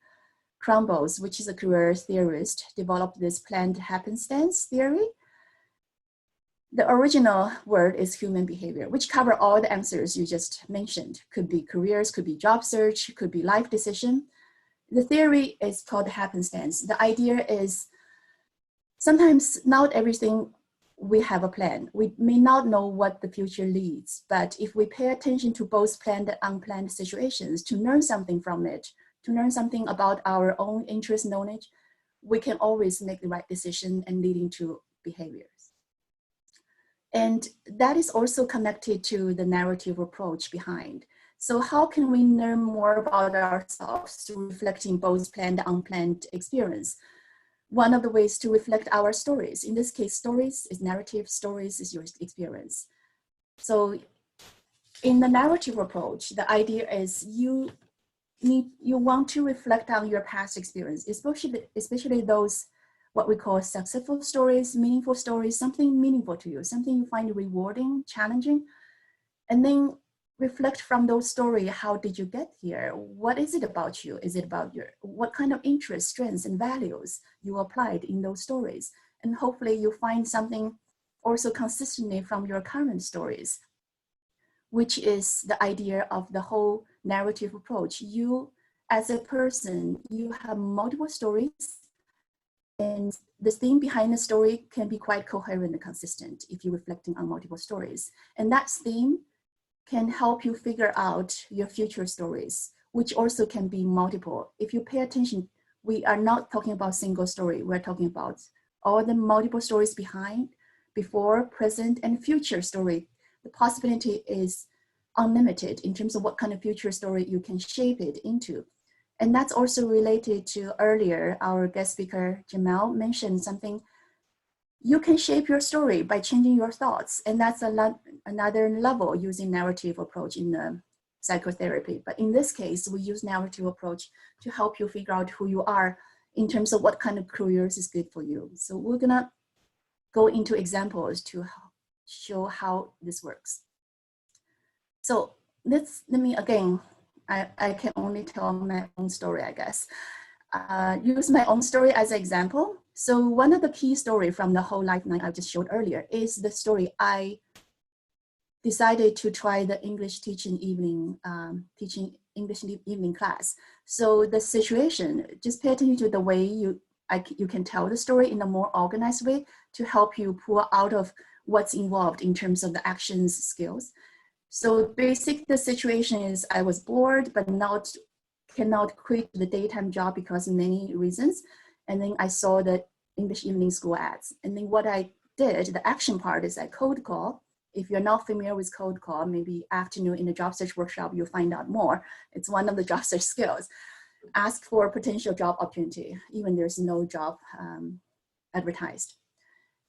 Crumbles, which is a career theorist, developed this planned happenstance theory. The original word is human behavior, which cover all the answers you just mentioned. Could be careers, could be job search, could be life decision. The theory is called happenstance. The idea is sometimes not everything we have a plan. We may not know what the future leads, but if we pay attention to both planned and unplanned situations to learn something from it, to learn something about our own interest knowledge, we can always make the right decision and leading to behaviors. And that is also connected to the narrative approach behind. So how can we learn more about ourselves through reflecting both planned and unplanned experience? One of the ways to reflect our stories, in this case, stories is narrative, stories is your experience. So in the narrative approach, the idea is you want to reflect on your past experience, especially those what we call successful stories, meaningful stories, something meaningful to you, something you find rewarding, challenging, and then reflect from those stories, how did you get here? What is it about you? Is it about what kind of interests, strengths, and values you applied in those stories? And hopefully you find something also consistently from your current stories, which is the idea of the whole narrative approach. You, as a person, you have multiple stories, and the theme behind the story can be quite coherent and consistent if you're reflecting on multiple stories. And that theme can help you figure out your future stories, which also can be multiple. If you pay attention, we are not talking about single story. We're talking about all the multiple stories behind, before, present, and future story. The possibility is unlimited in terms of what kind of future story you can shape it into. And that's also related to earlier, our guest speaker, Jamal, mentioned something. You can shape your story by changing your thoughts. And that's another level using narrative approach in the psychotherapy. But in this case, we use narrative approach to help you figure out who you are in terms of what kind of careers is good for you. So we're gonna go into examples to show how this works. So let me again, I can only tell my own story, I guess. Use my own story as an example. So one of the key story from the whole life line I just showed earlier is the story I decided to try the English teaching evening class. So the situation, just pay attention to the way you can tell the story in a more organized way to help you pull out of what's involved in terms of the actions skills. So basically the situation is I was bored, but cannot quit the daytime job because of many reasons. And then I saw the English evening school ads. And then what I did, the action part is I cold call. If you're not familiar with cold call, maybe afternoon in the job search workshop, you'll find out more. It's one of the job search skills. Ask for potential job opportunity, even there's no job advertised.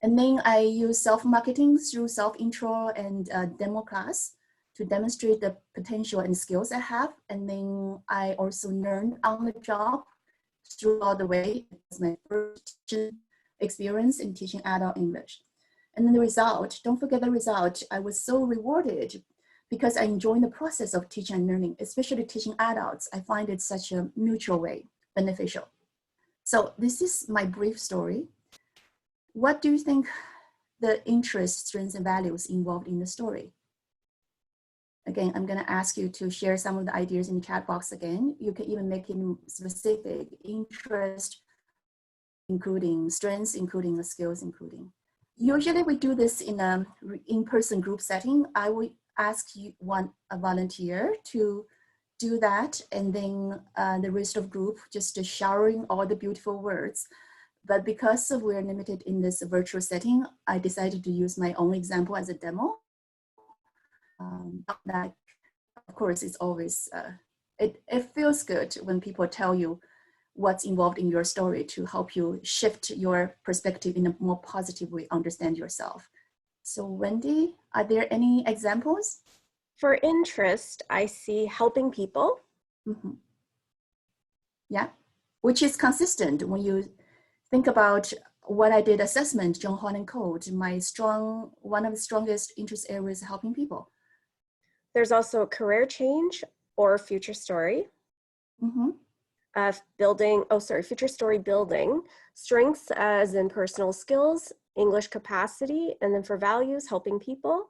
And then I use self-marketing through self-intro and demo class to demonstrate the potential and skills I have. And then I also learned on the job throughout the way. It's my first experience in teaching adult English. And then the result, don't forget the result. I was so rewarded because I enjoy the process of teaching and learning, especially teaching adults. I find it such a mutual way, beneficial. So this is my brief story. What do you think the interests, strengths, and values involved in the story. Again, I'm going to ask you to share some of the ideas in the chat box again. You can even make it specific: interest, including strengths, including the skills, including. Usually we do this in a in-person group setting. I would ask you a volunteer to do that, and then the rest of group just showering all the beautiful words. But because we're limited in this virtual setting, I decided to use my own example as a demo. That, of course, it's always, it feels good when people tell you what's involved in your story to help you shift your perspective in a more positive way, understand yourself. So Wendy, are there any examples? For interest, I see helping people. Mm-hmm. Yeah, which is consistent when you think about what I did assessment, John Holland Code, one of the strongest interest areas is helping people. There's also career change or future story. Mm-hmm. Future story building, strengths as in personal skills, English capacity, and then for values, helping people.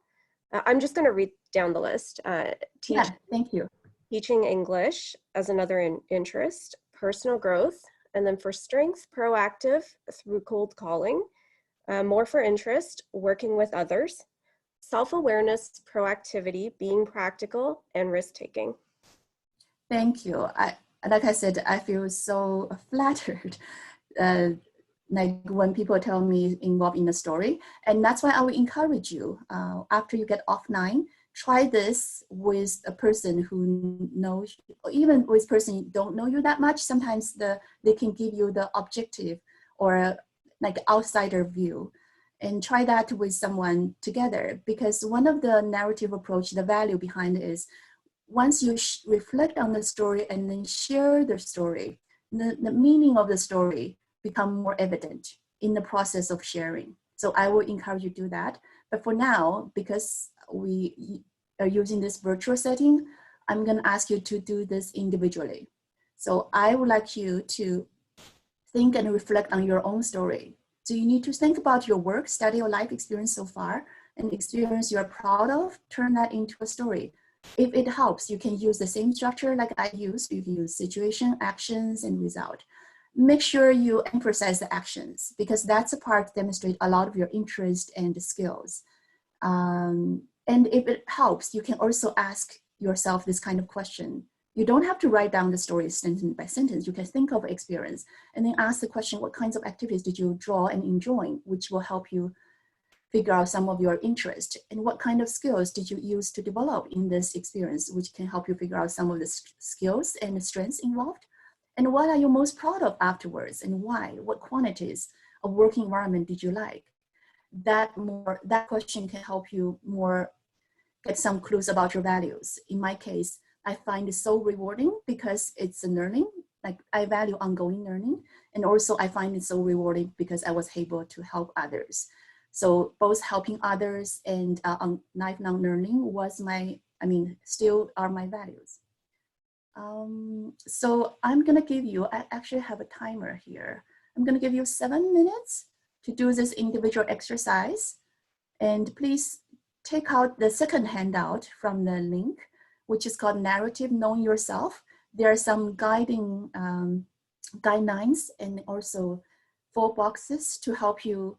I'm just going to read down the list. Yeah, thank you. Teaching English as another interest, personal growth, and then for strengths, proactive through cold calling, more for interest, working with others, self-awareness, proactivity, being practical, and risk-taking. Thank you. Like I said, I feel so flattered like when people tell me involved in the story. And that's why I will encourage you, after you get offline, try this with a person who knows, or even with a person who don't know you that much. Sometimes they can give you the objective or like outsider view. And try that with someone together, because one of the narrative approach, the value behind it is, once you reflect on the story and then share the story, the meaning of the story become more evident in the process of sharing. So I will encourage you to do that. But for now, because we are using this virtual setting, I'm going to ask you to do this individually. So I would like you to think and reflect on your own story. So you need to think about your work, study, or life experience so far, and experience you're proud of, turn that into a story. If it helps, you can use the same structure like I used. You can use situation, actions, and result. Make sure you emphasize the actions, because that's a part that demonstrates a lot of your interest and skills. And if it helps, you can also ask yourself this kind of question. You don't have to write down the story sentence by sentence. You can think of experience and then ask the question, what kinds of activities did you draw and enjoy, which will help you figure out some of your interest, and what kind of skills did you use to develop in this experience, which can help you figure out some of the skills and the strengths involved, and what are you most proud of afterwards, and why, what quantities of working environment did you like. That question can help you more get some clues about your values. In my case, I find it so rewarding because it's a learning, like I value ongoing learning, and also I find it so rewarding because I was able to help others. So both helping others and lifelong learning was still are my values. So I'm gonna give you, I actually have a timer here. I'm gonna give you 7 minutes to do this individual exercise. And please take out the second handout from the link, which is called Narrative Knowing Yourself. There are some guiding guidelines and also 4 boxes to help you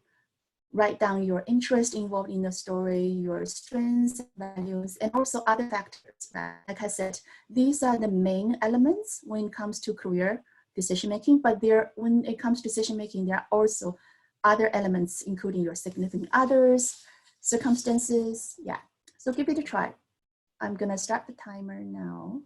write down your interest involved in the story, your strengths, values, and also other factors. Like I said, these are the main elements when it comes to career decision-making, but when it comes to decision-making, there are also other elements, including your significant others, circumstances. Yeah, so give it a try. I'm gonna start the timer now.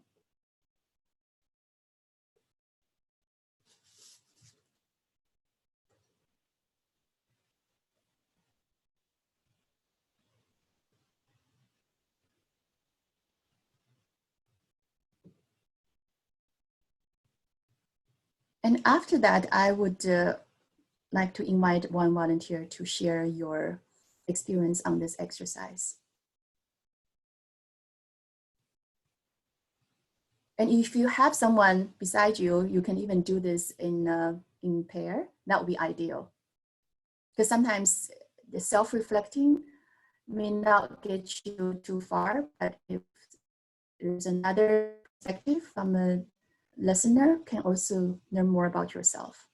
And after that, I would like to invite one volunteer to share your experience on this exercise. And if you have someone beside you, you can even do this in pair. That would be ideal. Because sometimes the self-reflecting may not get you too far, but if there's another perspective from a listener, can also learn more about yourself.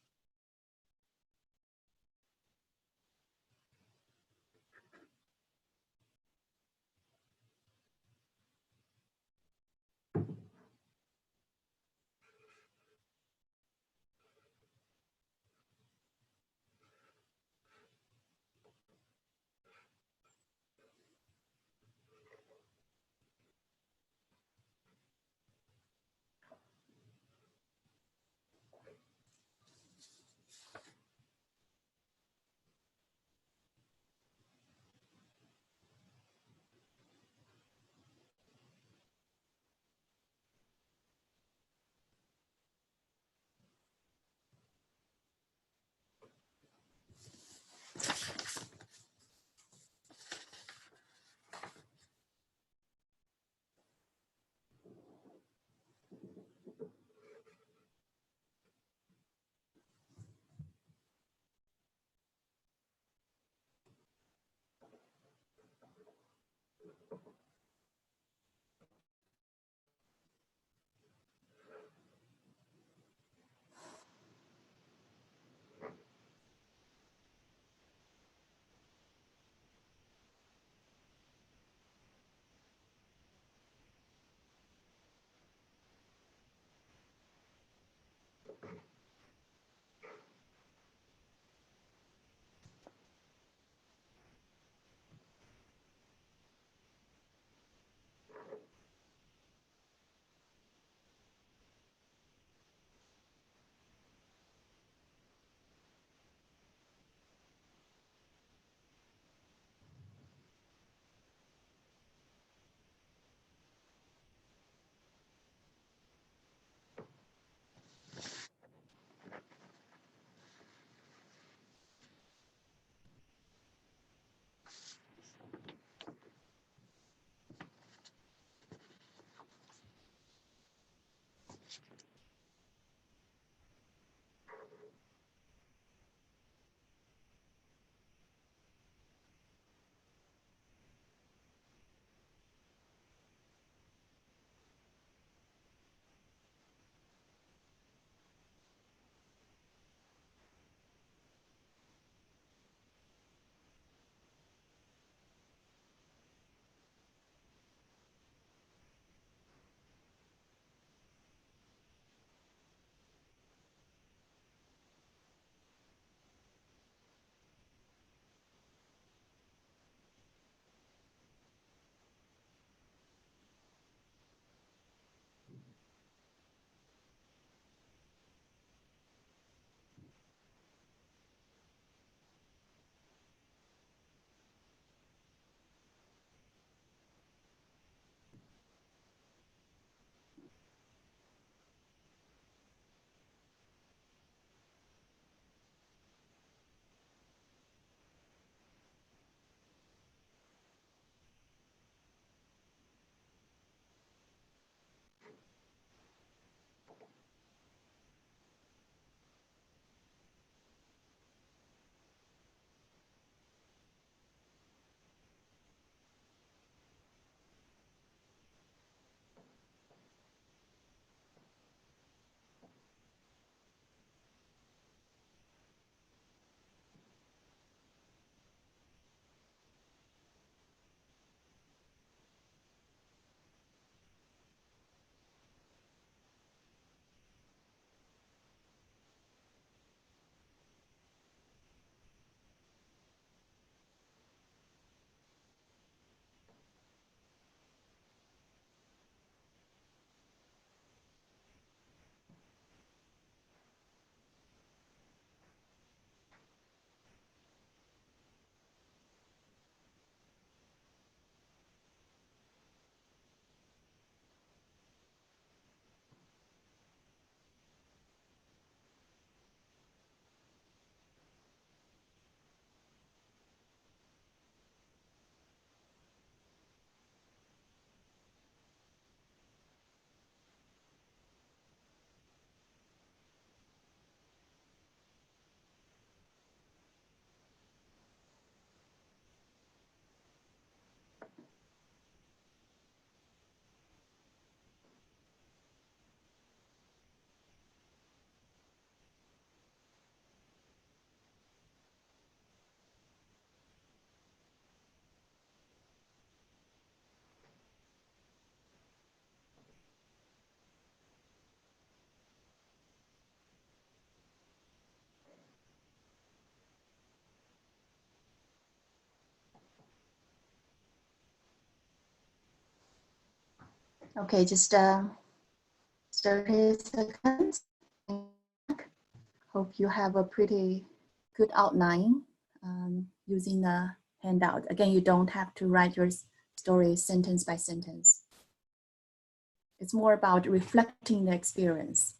Okay, just 30 seconds. Hope you have a pretty good outline using the handout. Again, you don't have to write your story sentence by sentence. It's more about reflecting the experience.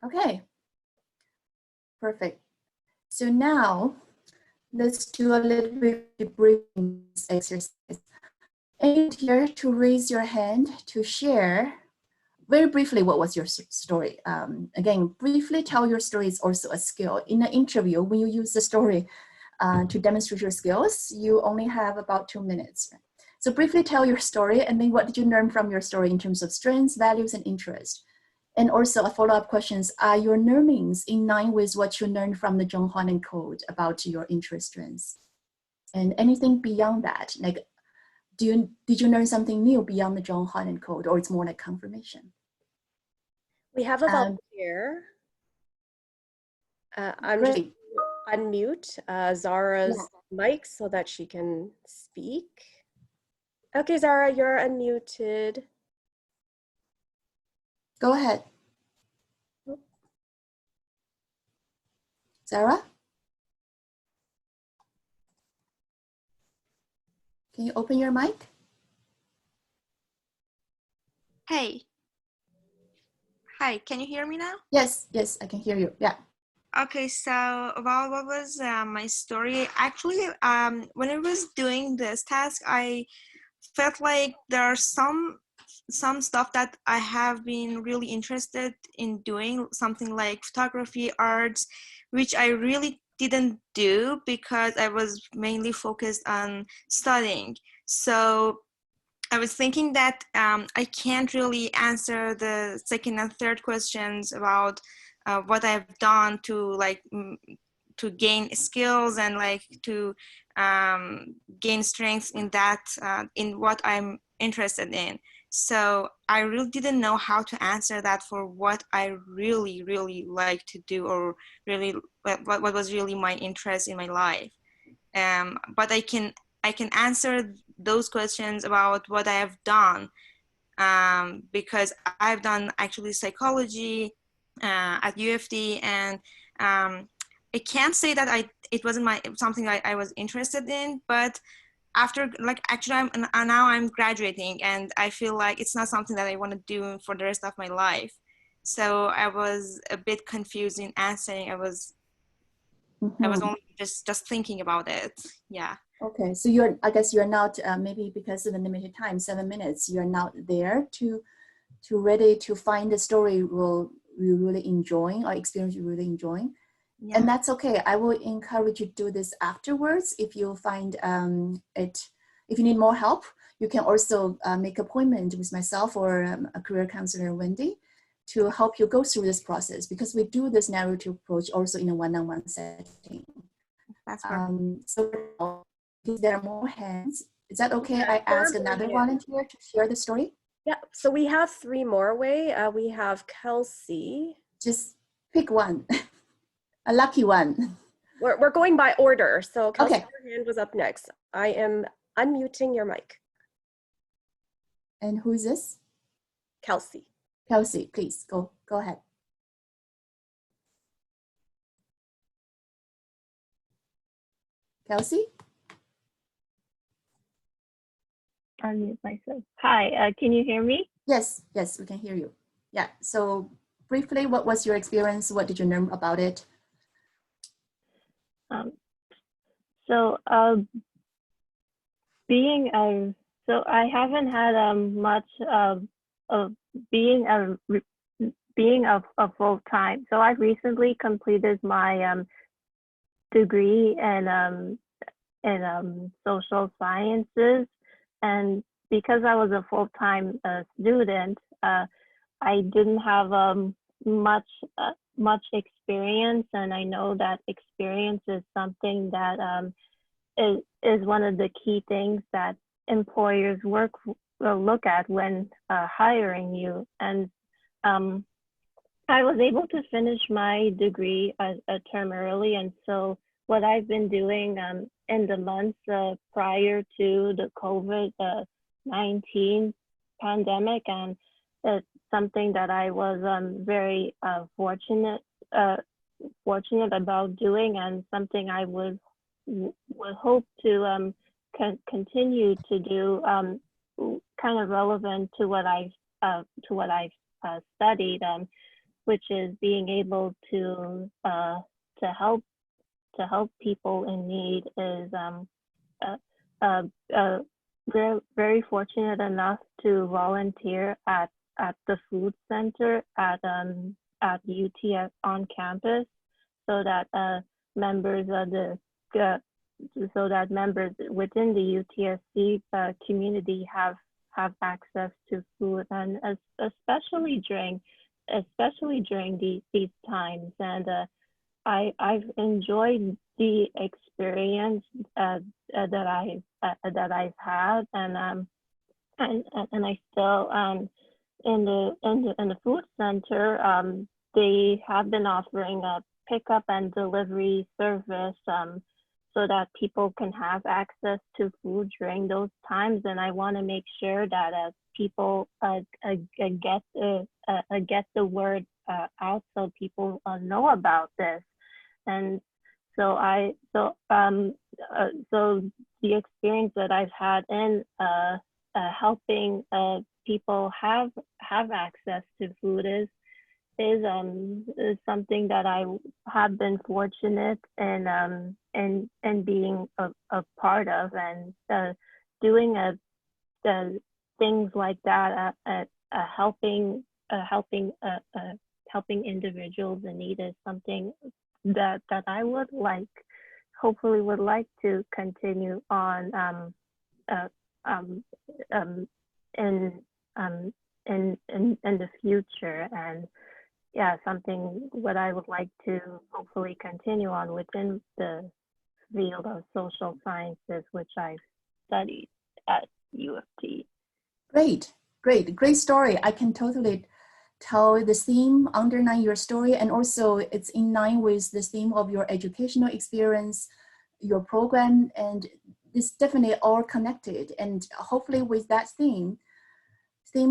Okay, perfect. So now let's do a little bit of briefing exercise. And here to raise your hand to share very briefly what was your story. Again, briefly tell your story is also a skill. In an interview, when you use the story to demonstrate your skills, you only have about 2 minutes. So briefly tell your story, and then what did you learn from your story in terms of strengths, values, and interests? And also a follow-up questions, are your learnings in line with what you learned from the John Huan Code about your interest strengths? And anything beyond that, like did you learn something new beyond the John Huan Code, or it's more like confirmation? We have a volunteer. I'm just unmute Zara's mic so that she can speak. Okay, Zara, you're unmuted. Go ahead. Zara? Can you open your mic? Hey. Hi, can you hear me now? Yes, yes, I can hear you. Yeah. Okay, so about what was my story? Actually, when I was doing this task, I felt like there are some stuff that I have been really interested in doing, something like photography, arts, which I really didn't do because I was mainly focused on studying. So I was thinking that I can't really answer the second and third questions about what I've done to to gain skills and to gain strength in that in what I'm interested in. So I really didn't know how to answer that for what I really like to do, or really what was really my interest in my life. But I can answer those questions about what I have done, because I've done actually psychology at UFD, and I can't say that it wasn't something I was interested in, but after actually now I'm graduating, and I feel like it's not something that I want to do for the rest of my life. So I was a bit confused in answering. I was only just thinking about it. Yeah. Okay, so I guess you're not, maybe because of the limited time, 7 minutes, you're not there to ready to find the story you really enjoying or experience you really enjoying. Yeah. And that's okay. I will encourage you to do this afterwards. If you find if you need more help, you can also make appointment with myself or a career counselor, Wendy, to help you go through this process, because we do this narrative approach also in a one-on-one setting. That's so if there are more hands, is that okay? I ask another volunteer to share the story? Yeah, so we have 3 more, we have Kelsey. Just pick one, a lucky one. We're going by order. So Kelsey, okay. Your hand was up next. I am unmuting your mic. And who is this? Kelsey. Kelsey, please go ahead. Kelsey? Unmute myself. Hi, can you hear me? Yes, yes, we can hear you. Yeah, so briefly, what was your experience? What did you learn about it? So I haven't had much of being a full time. So I recently completed my degree in social sciences, and because I was a full-time student, I didn't have much much experience, and I know that experience is something that is one of the key things that employers look at when hiring you. And I was able to finish my degree a term early, and so what I've been doing in the months prior to the COVID-19 pandemic, and it's something that I was very fortunate about doing, and something I would hope to continue to do, kind of relevant to what I've studied, which is being able to help people in need. Is we're very fortunate enough to volunteer at the food center at UTS on campus, so that members of members within the UTSC community have access to food, and especially during these times. And I've enjoyed the experience that I've had, and I still in the food center, they have been offering a pickup and delivery service, so that people can have access to food during those times. And I want to make sure that people get the word out, so people know about this. And so so the experience that I've had in helping people have access to food is something that I have been fortunate in being a part of, and doing things like that, helping individuals in need is something that I would hopefully would like to continue on in the future. And yeah, something what I would like to hopefully continue on within the field of social sciences, which I've studied at U of T. Great story. I can totally tell the theme underlying your story, and also it's in line with the theme of your educational experience, your program, and it's definitely all connected. And hopefully with that theme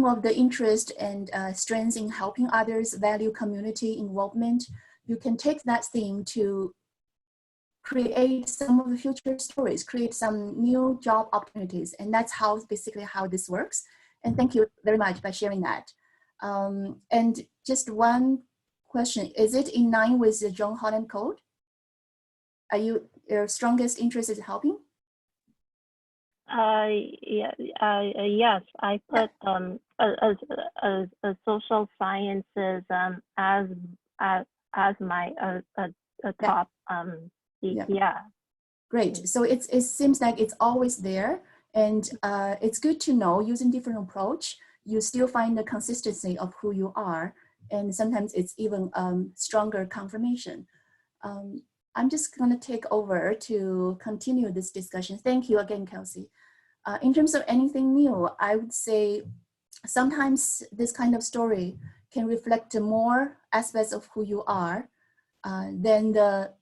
of the interest and strength in helping others, value community involvement, you can take that theme to create some of the future stories, create some new job opportunities. And that's basically how this works. And thank you very much by sharing that. And just one question, is it in line with the John Holland Code? Are your strongest interest in helping? Yes, I put social sciences as my top. Yeah. Great. So it seems like it's always there, and it's good to know using different approach, you still find the consistency of who you are, and sometimes it's even stronger confirmation. I'm just going to take over to continue this discussion. Thank you again, Kelsey. In terms of anything new, I would say sometimes this kind of story can reflect more aspects of who you are than the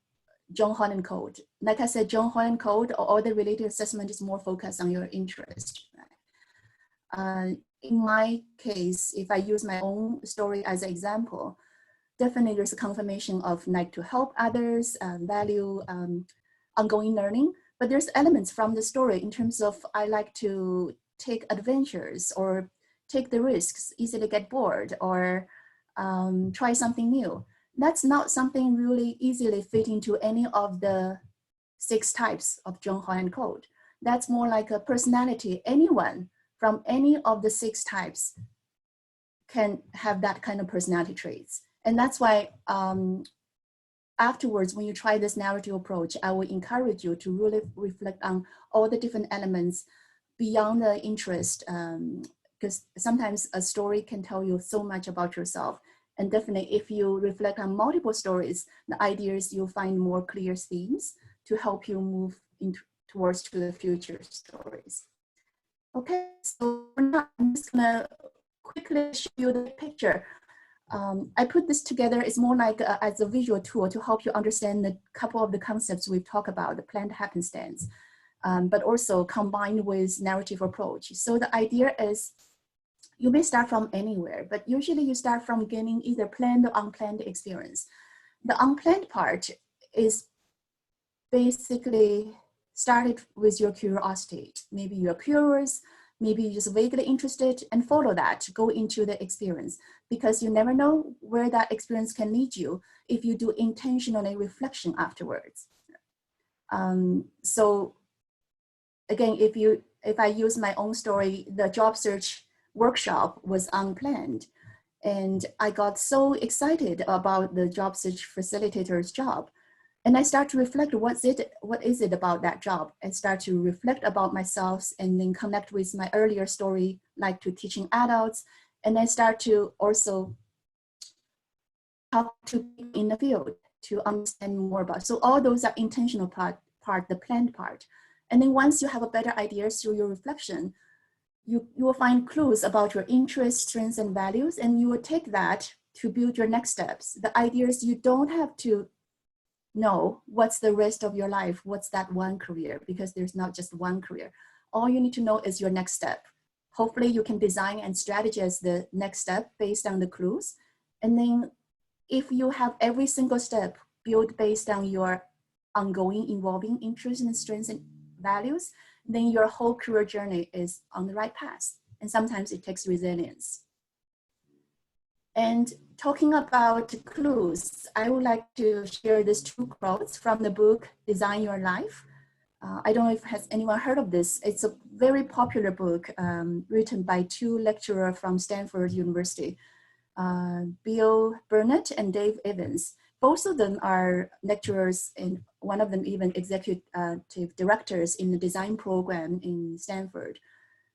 John Holland Code. Like I said, John Holland Code or all the related assessment is more focused on your interest. In my case, if I use my own story as an example, definitely there's a confirmation of like to help others, value ongoing learning, but there's elements from the story in terms of I like to take adventures or take the risks, easily get bored, or try something new. That's not something really easily fit into any of the 6 types of John Holland Code. That's more like a personality. Anyone from any of the 6 types can have that kind of personality traits. And that's why afterwards, when you try this narrative approach, I will encourage you to really reflect on all the different elements beyond the interest, because sometimes a story can tell you so much about yourself. And definitely if you reflect on multiple stories, the ideas, you'll find more clear themes to help you move towards to the future stories. Okay, so now I'm just gonna quickly show you the picture. I put this together, it's more like as a visual tool to help you understand a couple of the concepts we've talked about, the planned happenstance, but also combined with narrative approach. So the idea is, you may start from anywhere, but usually you start from gaining either planned or unplanned experience. The unplanned part is basically started with your curiosity. Maybe you're curious, maybe you're just vaguely interested, and follow that, go into the experience, because you never know where that experience can lead you if you do intentionally reflection afterwards. So again, if I use my own story, the job search workshop was unplanned. And I got so excited about the job search facilitator's job. And I start to reflect, what is it about that job? And start to reflect about myself and then connect with my earlier story, like to teaching adults. And then start to also talk to people in the field to understand more about. So all those are intentional part, the planned part. And then once you have a better idea through your reflection, you will find clues about your interests, strengths, and values, and you will take that to build your next steps. The ideas, you don't have to know what's the rest of your life, what's that one career, because there's not just one career. All you need to know is your next step. Hopefully you can design and strategize the next step based on the clues. And then if you have every single step built based on your ongoing evolving interests and strengths and values, then your whole career journey is on the right path. And sometimes it takes resilience. And talking about clues, I would like to share these two quotes from the book, Design Your Life. I don't know if has anyone heard of this. It's a very popular book written by two lecturers from Stanford University, Bill Burnett and Dave Evans. Both of them are lecturers, and one of them even executive directors in the design program in Stanford.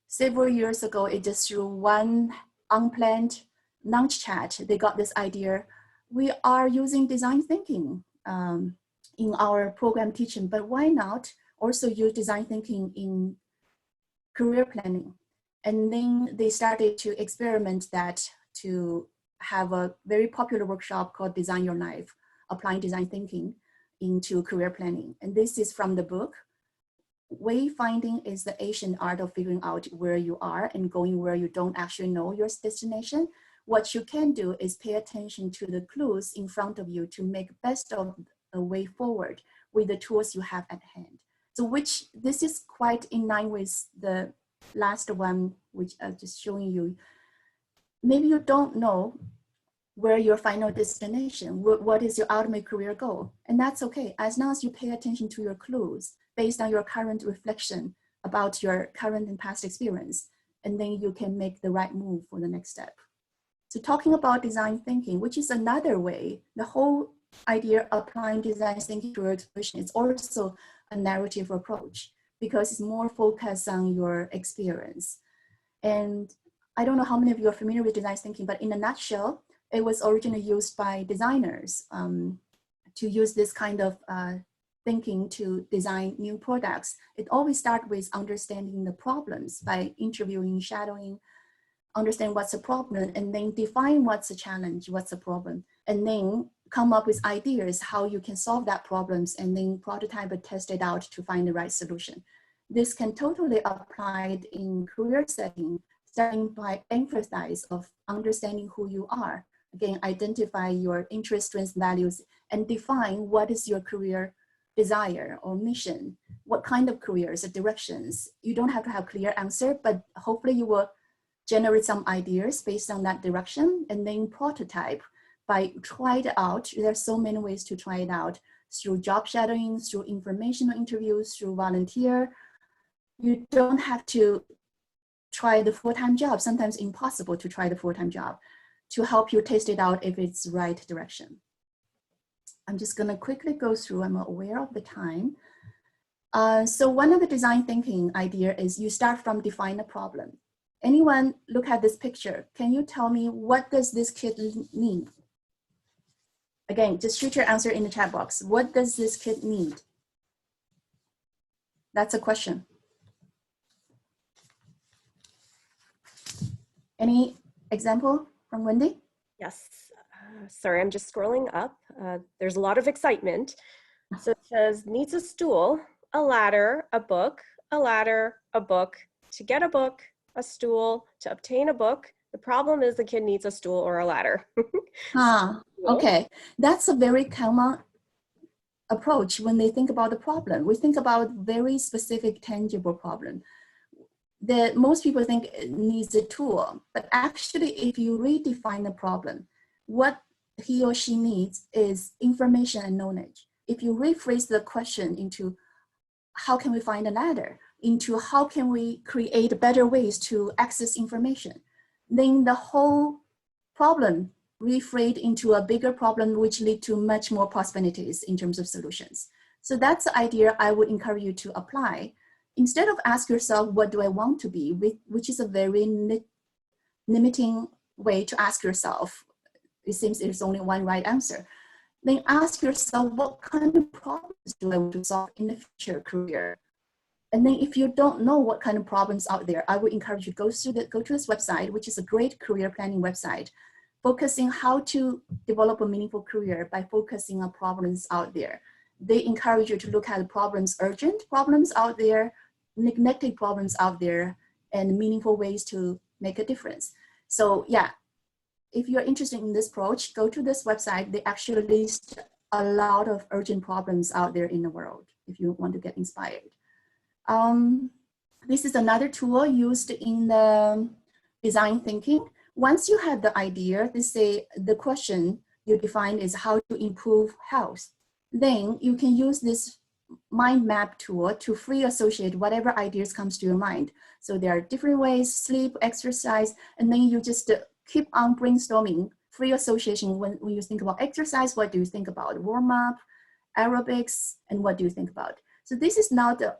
Several years ago, it just through one unplanned lunch chat, they got this idea. We are using design thinking in our program teaching, but why not also use design thinking in career planning? And then they started to experiment that to have a very popular workshop called Design Your Life, applying design thinking into career planning. And this is from the book. Wayfinding is the ancient art of figuring out where you are and going where you don't actually know your destination. What you can do is pay attention to the clues in front of you to make best of a way forward with the tools you have at hand. So this is quite in line with the last one, which I'm just showing you. Maybe you don't know where your final destination, what is your ultimate career goal? And that's okay, as long as you pay attention to your clues based on your current reflection about your current and past experience, and then you can make the right move for the next step. So talking about design thinking, which is another way, the whole idea of applying design thinking to your expression is also a narrative approach because it's more focused on your experience. And I don't know how many of you are familiar with design thinking, but in a nutshell, it was originally used by designers to use this kind of thinking to design new products. It always starts with understanding the problems by interviewing, shadowing, understand what's the problem, and then define what's the challenge, what's the problem, and then come up with ideas how you can solve that problems, and then prototype and test it out to find the right solution. This can totally apply in career setting, starting by emphasis of understanding who you are. Again, identify your interests, strengths, values, and define what is your career desire or mission. What kind of careers or directions? You don't have to have a clear answer, but hopefully you will generate some ideas based on that direction, and then prototype by try it out. There are so many ways to try it out, through job shadowing, through informational interviews, through volunteer. You don't have to try the full-time job. Sometimes impossible to try the full-time job, to help you test it out if it's the right direction. I'm just gonna quickly go through, I'm aware of the time. So one of the design thinking idea is you start from define a problem. Anyone look at this picture? Can you tell me what does this kid need? Again, just shoot your answer in the chat box. What does this kid need? That's a question. Any example from Wendy? Yes. Sorry, I'm just scrolling up. There's a lot of excitement. So it says, needs a stool, a ladder, a book, a ladder, a book, to get a book, a stool, to obtain a book. The problem is the kid needs a stool or a ladder. Okay. That's a very common approach when they think about the problem. We think about very specific, tangible problem. That most people think it needs a tool, but actually if you redefine the problem, what he or she needs is information and knowledge. If you rephrase the question into how can we find a ladder, into how can we create better ways to access information, then the whole problem rephrased into a bigger problem which lead to much more possibilities in terms of solutions. So that's the idea I would encourage you to apply. Instead of ask yourself, what do I want to be, which is a very limiting way to ask yourself. It seems there's only one right answer. Then ask yourself, what kind of problems do I want to solve in the future career? And then if you don't know what kind of problems out there, I would encourage you to go to this website, which is a great career planning website, focusing how to develop a meaningful career by focusing on problems out there. They encourage you to look at problems, urgent problems out there, neglected problems out there, and meaningful ways to make a difference. So yeah, if you're interested in this approach, go to this website. They actually list a lot of urgent problems out there in the world if you want to get inspired. This is another tool used in the design thinking. Once you have the idea, they say the question you define is how to improve health. Then you can use this mind map tool to free associate whatever ideas comes to your mind. So there are different ways, sleep, exercise, and then you just keep on brainstorming, free association. When you think about exercise, what do you think about? Warm up, aerobics, and what do you think about? So this is not a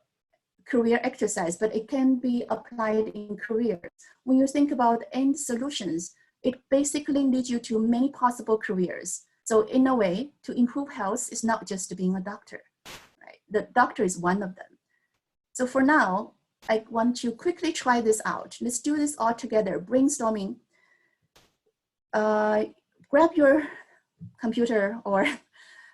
career exercise, but it can be applied in careers. When you think about end solutions, it basically leads you to many possible careers. So in a way, to improve health is not just being a doctor, right? The doctor is one of them. So for now, I want to quickly try this out. Let's do this all together, brainstorming. Grab your computer or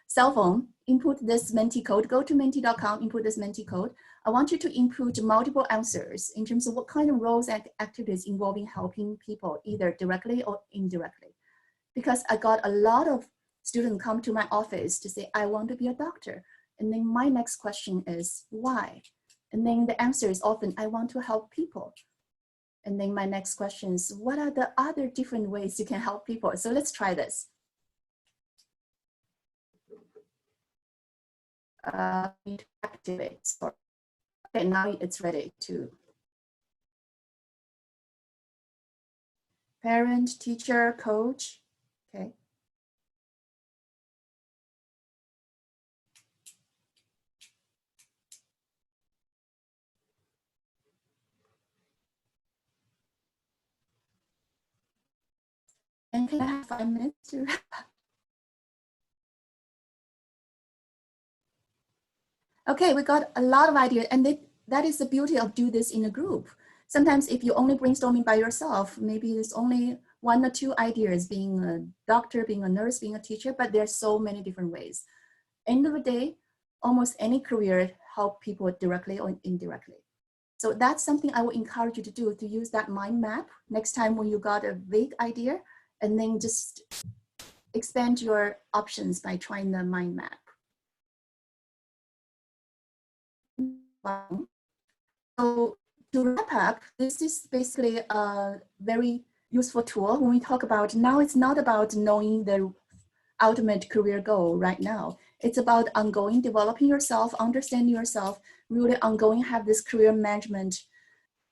cell phone, input this Menti code, go to menti.com, input this Menti code. I want you to input multiple answers in terms of what kind of roles and activities involving helping people, either directly or indirectly. Because I got a lot of students come to my office to say, I want to be a doctor. And then my next question is, why? And then the answer is often, I want to help people. And then my next question is, what are the other different ways you can help people? So let's try this. Need to activate. Sorry. Okay, now it's ready to. Parent, teacher, coach. Okay. And can I have 5 minutes to wrap up? Okay, we got a lot of ideas, and that is the beauty of do this in a group. Sometimes if you're only brainstorming by yourself, maybe there's only 1 or 2 ideas, being a doctor, being a nurse, being a teacher, but there's so many different ways. End of the day, almost any career help people directly or indirectly. So that's something I would encourage you to do, to use that mind map next time when you got a vague idea, and then just expand your options by trying the mind map. So to wrap up, this is basically a very useful tool when we talk about now. It's not about knowing the ultimate career goal right now. It's about ongoing developing yourself, understanding yourself, really ongoing have this career management,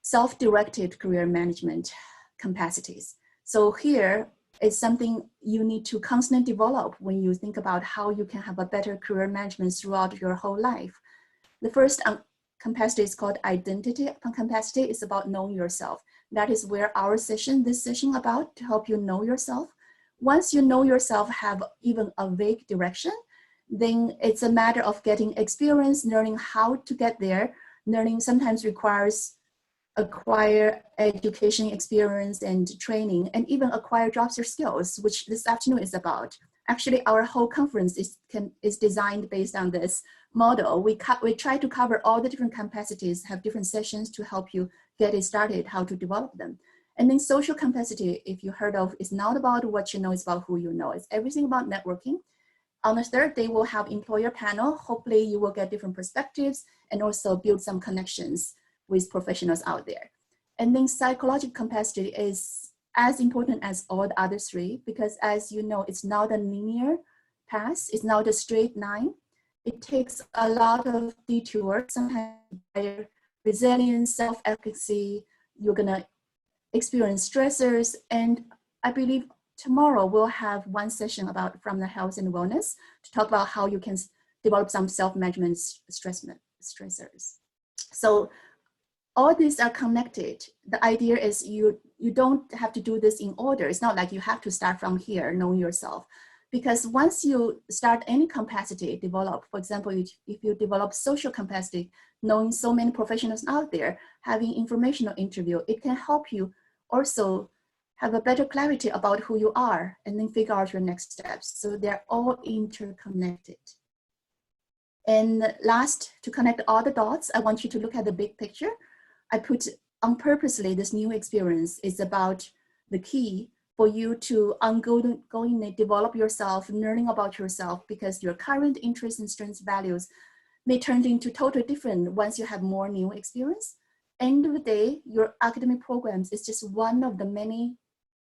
self-directed career management capacities. So here is something you need to constantly develop when you think about how you can have a better career management throughout your whole life. The first capacity is called identity capacity. It's about knowing yourself. That is where our session, this session about to help you know yourself. Once you know yourself, have even a vague direction, then it's a matter of getting experience, learning how to get there. Learning sometimes requires acquire education experience and training, and even acquire jobs or skills, which this afternoon is about. Actually, our whole conference is designed based on this model. We try to cover all the different capacities, have different sessions to help you get it started, how to develop them. And then social capacity, if you heard of, is not about what you know, it's about who you know. It's everything about networking. On the third day, we'll have employer panel. Hopefully you will get different perspectives and also build some connections with professionals out there. And then psychological capacity is as important as all the other three, because as you know, it's not a linear path, it's not a straight line. It takes a lot of detours, sometimes resilience, self-efficacy, you're gonna experience stressors. And I believe tomorrow we'll have one session about from the health and wellness to talk about how you can develop some self-management stressors. So all these are connected. The idea is you don't have to do this in order. It's not like you have to start from here, knowing yourself. Because once you start any capacity develop, for example, if you develop social capacity, knowing so many professionals out there, having informational interview, it can help you also have a better clarity about who you are and then figure out your next steps. So they're all interconnected. And last, to connect all the dots, I want you to look at the big picture. I put on purposely this new experience is about the key for you to ongoingly develop yourself, learning about yourself, because your current interests and strengths, values may turn into totally different once you have more new experience. End of the day, your academic programs is just one of the many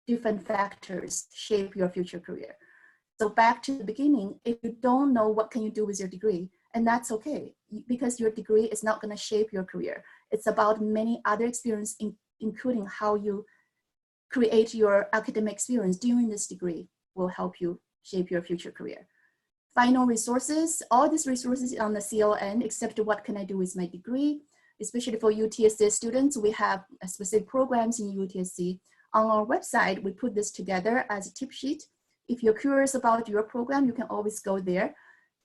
different factors shape your future career. So back to the beginning, if you don't know what can you do with your degree, and that's okay, because your degree is not going to shape your career. It's about many other experiences, including how you create your academic experience during this degree will help you shape your future career. Final resources, all these resources on the CLN, except what can I do with my degree, especially for UTSC students, we have specific programs in UTSC. On our website, we put this together as a tip sheet. If you're curious about your program, you can always go there.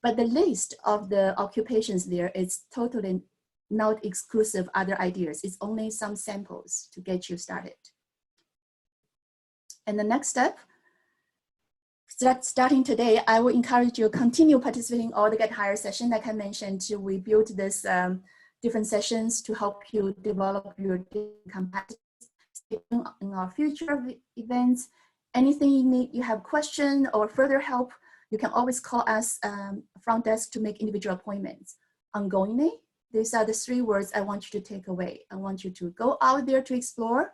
But the list of the occupations there is totally not exclusive other ideas. It's only some samples to get you started. And the next step, starting today, I will encourage you to continue participating in all the Get Hired session. Like I mentioned, we built this different sessions to help you develop your capacities in our future events. Anything you need, you have question or further help, you can always call us front desk to make individual appointments. Ongoingly, these are the 3 words I want you to take away. I want you to go out there to explore,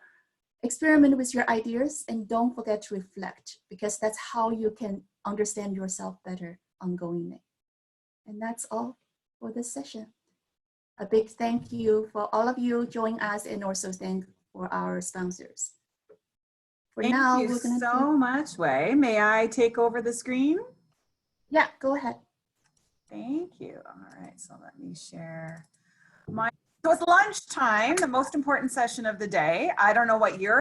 experiment with your ideas, and don't forget to reflect, because that's how you can understand yourself better ongoingly. And that's all for this session. A big thank you for all of you joining us, and also thank for our sponsors. For Thank now, you we're going to so much, Wei. May I take over the screen? Yeah, go ahead. Thank you. All right, so let me share my, so it's lunchtime, the most important session of the day. I don't know what your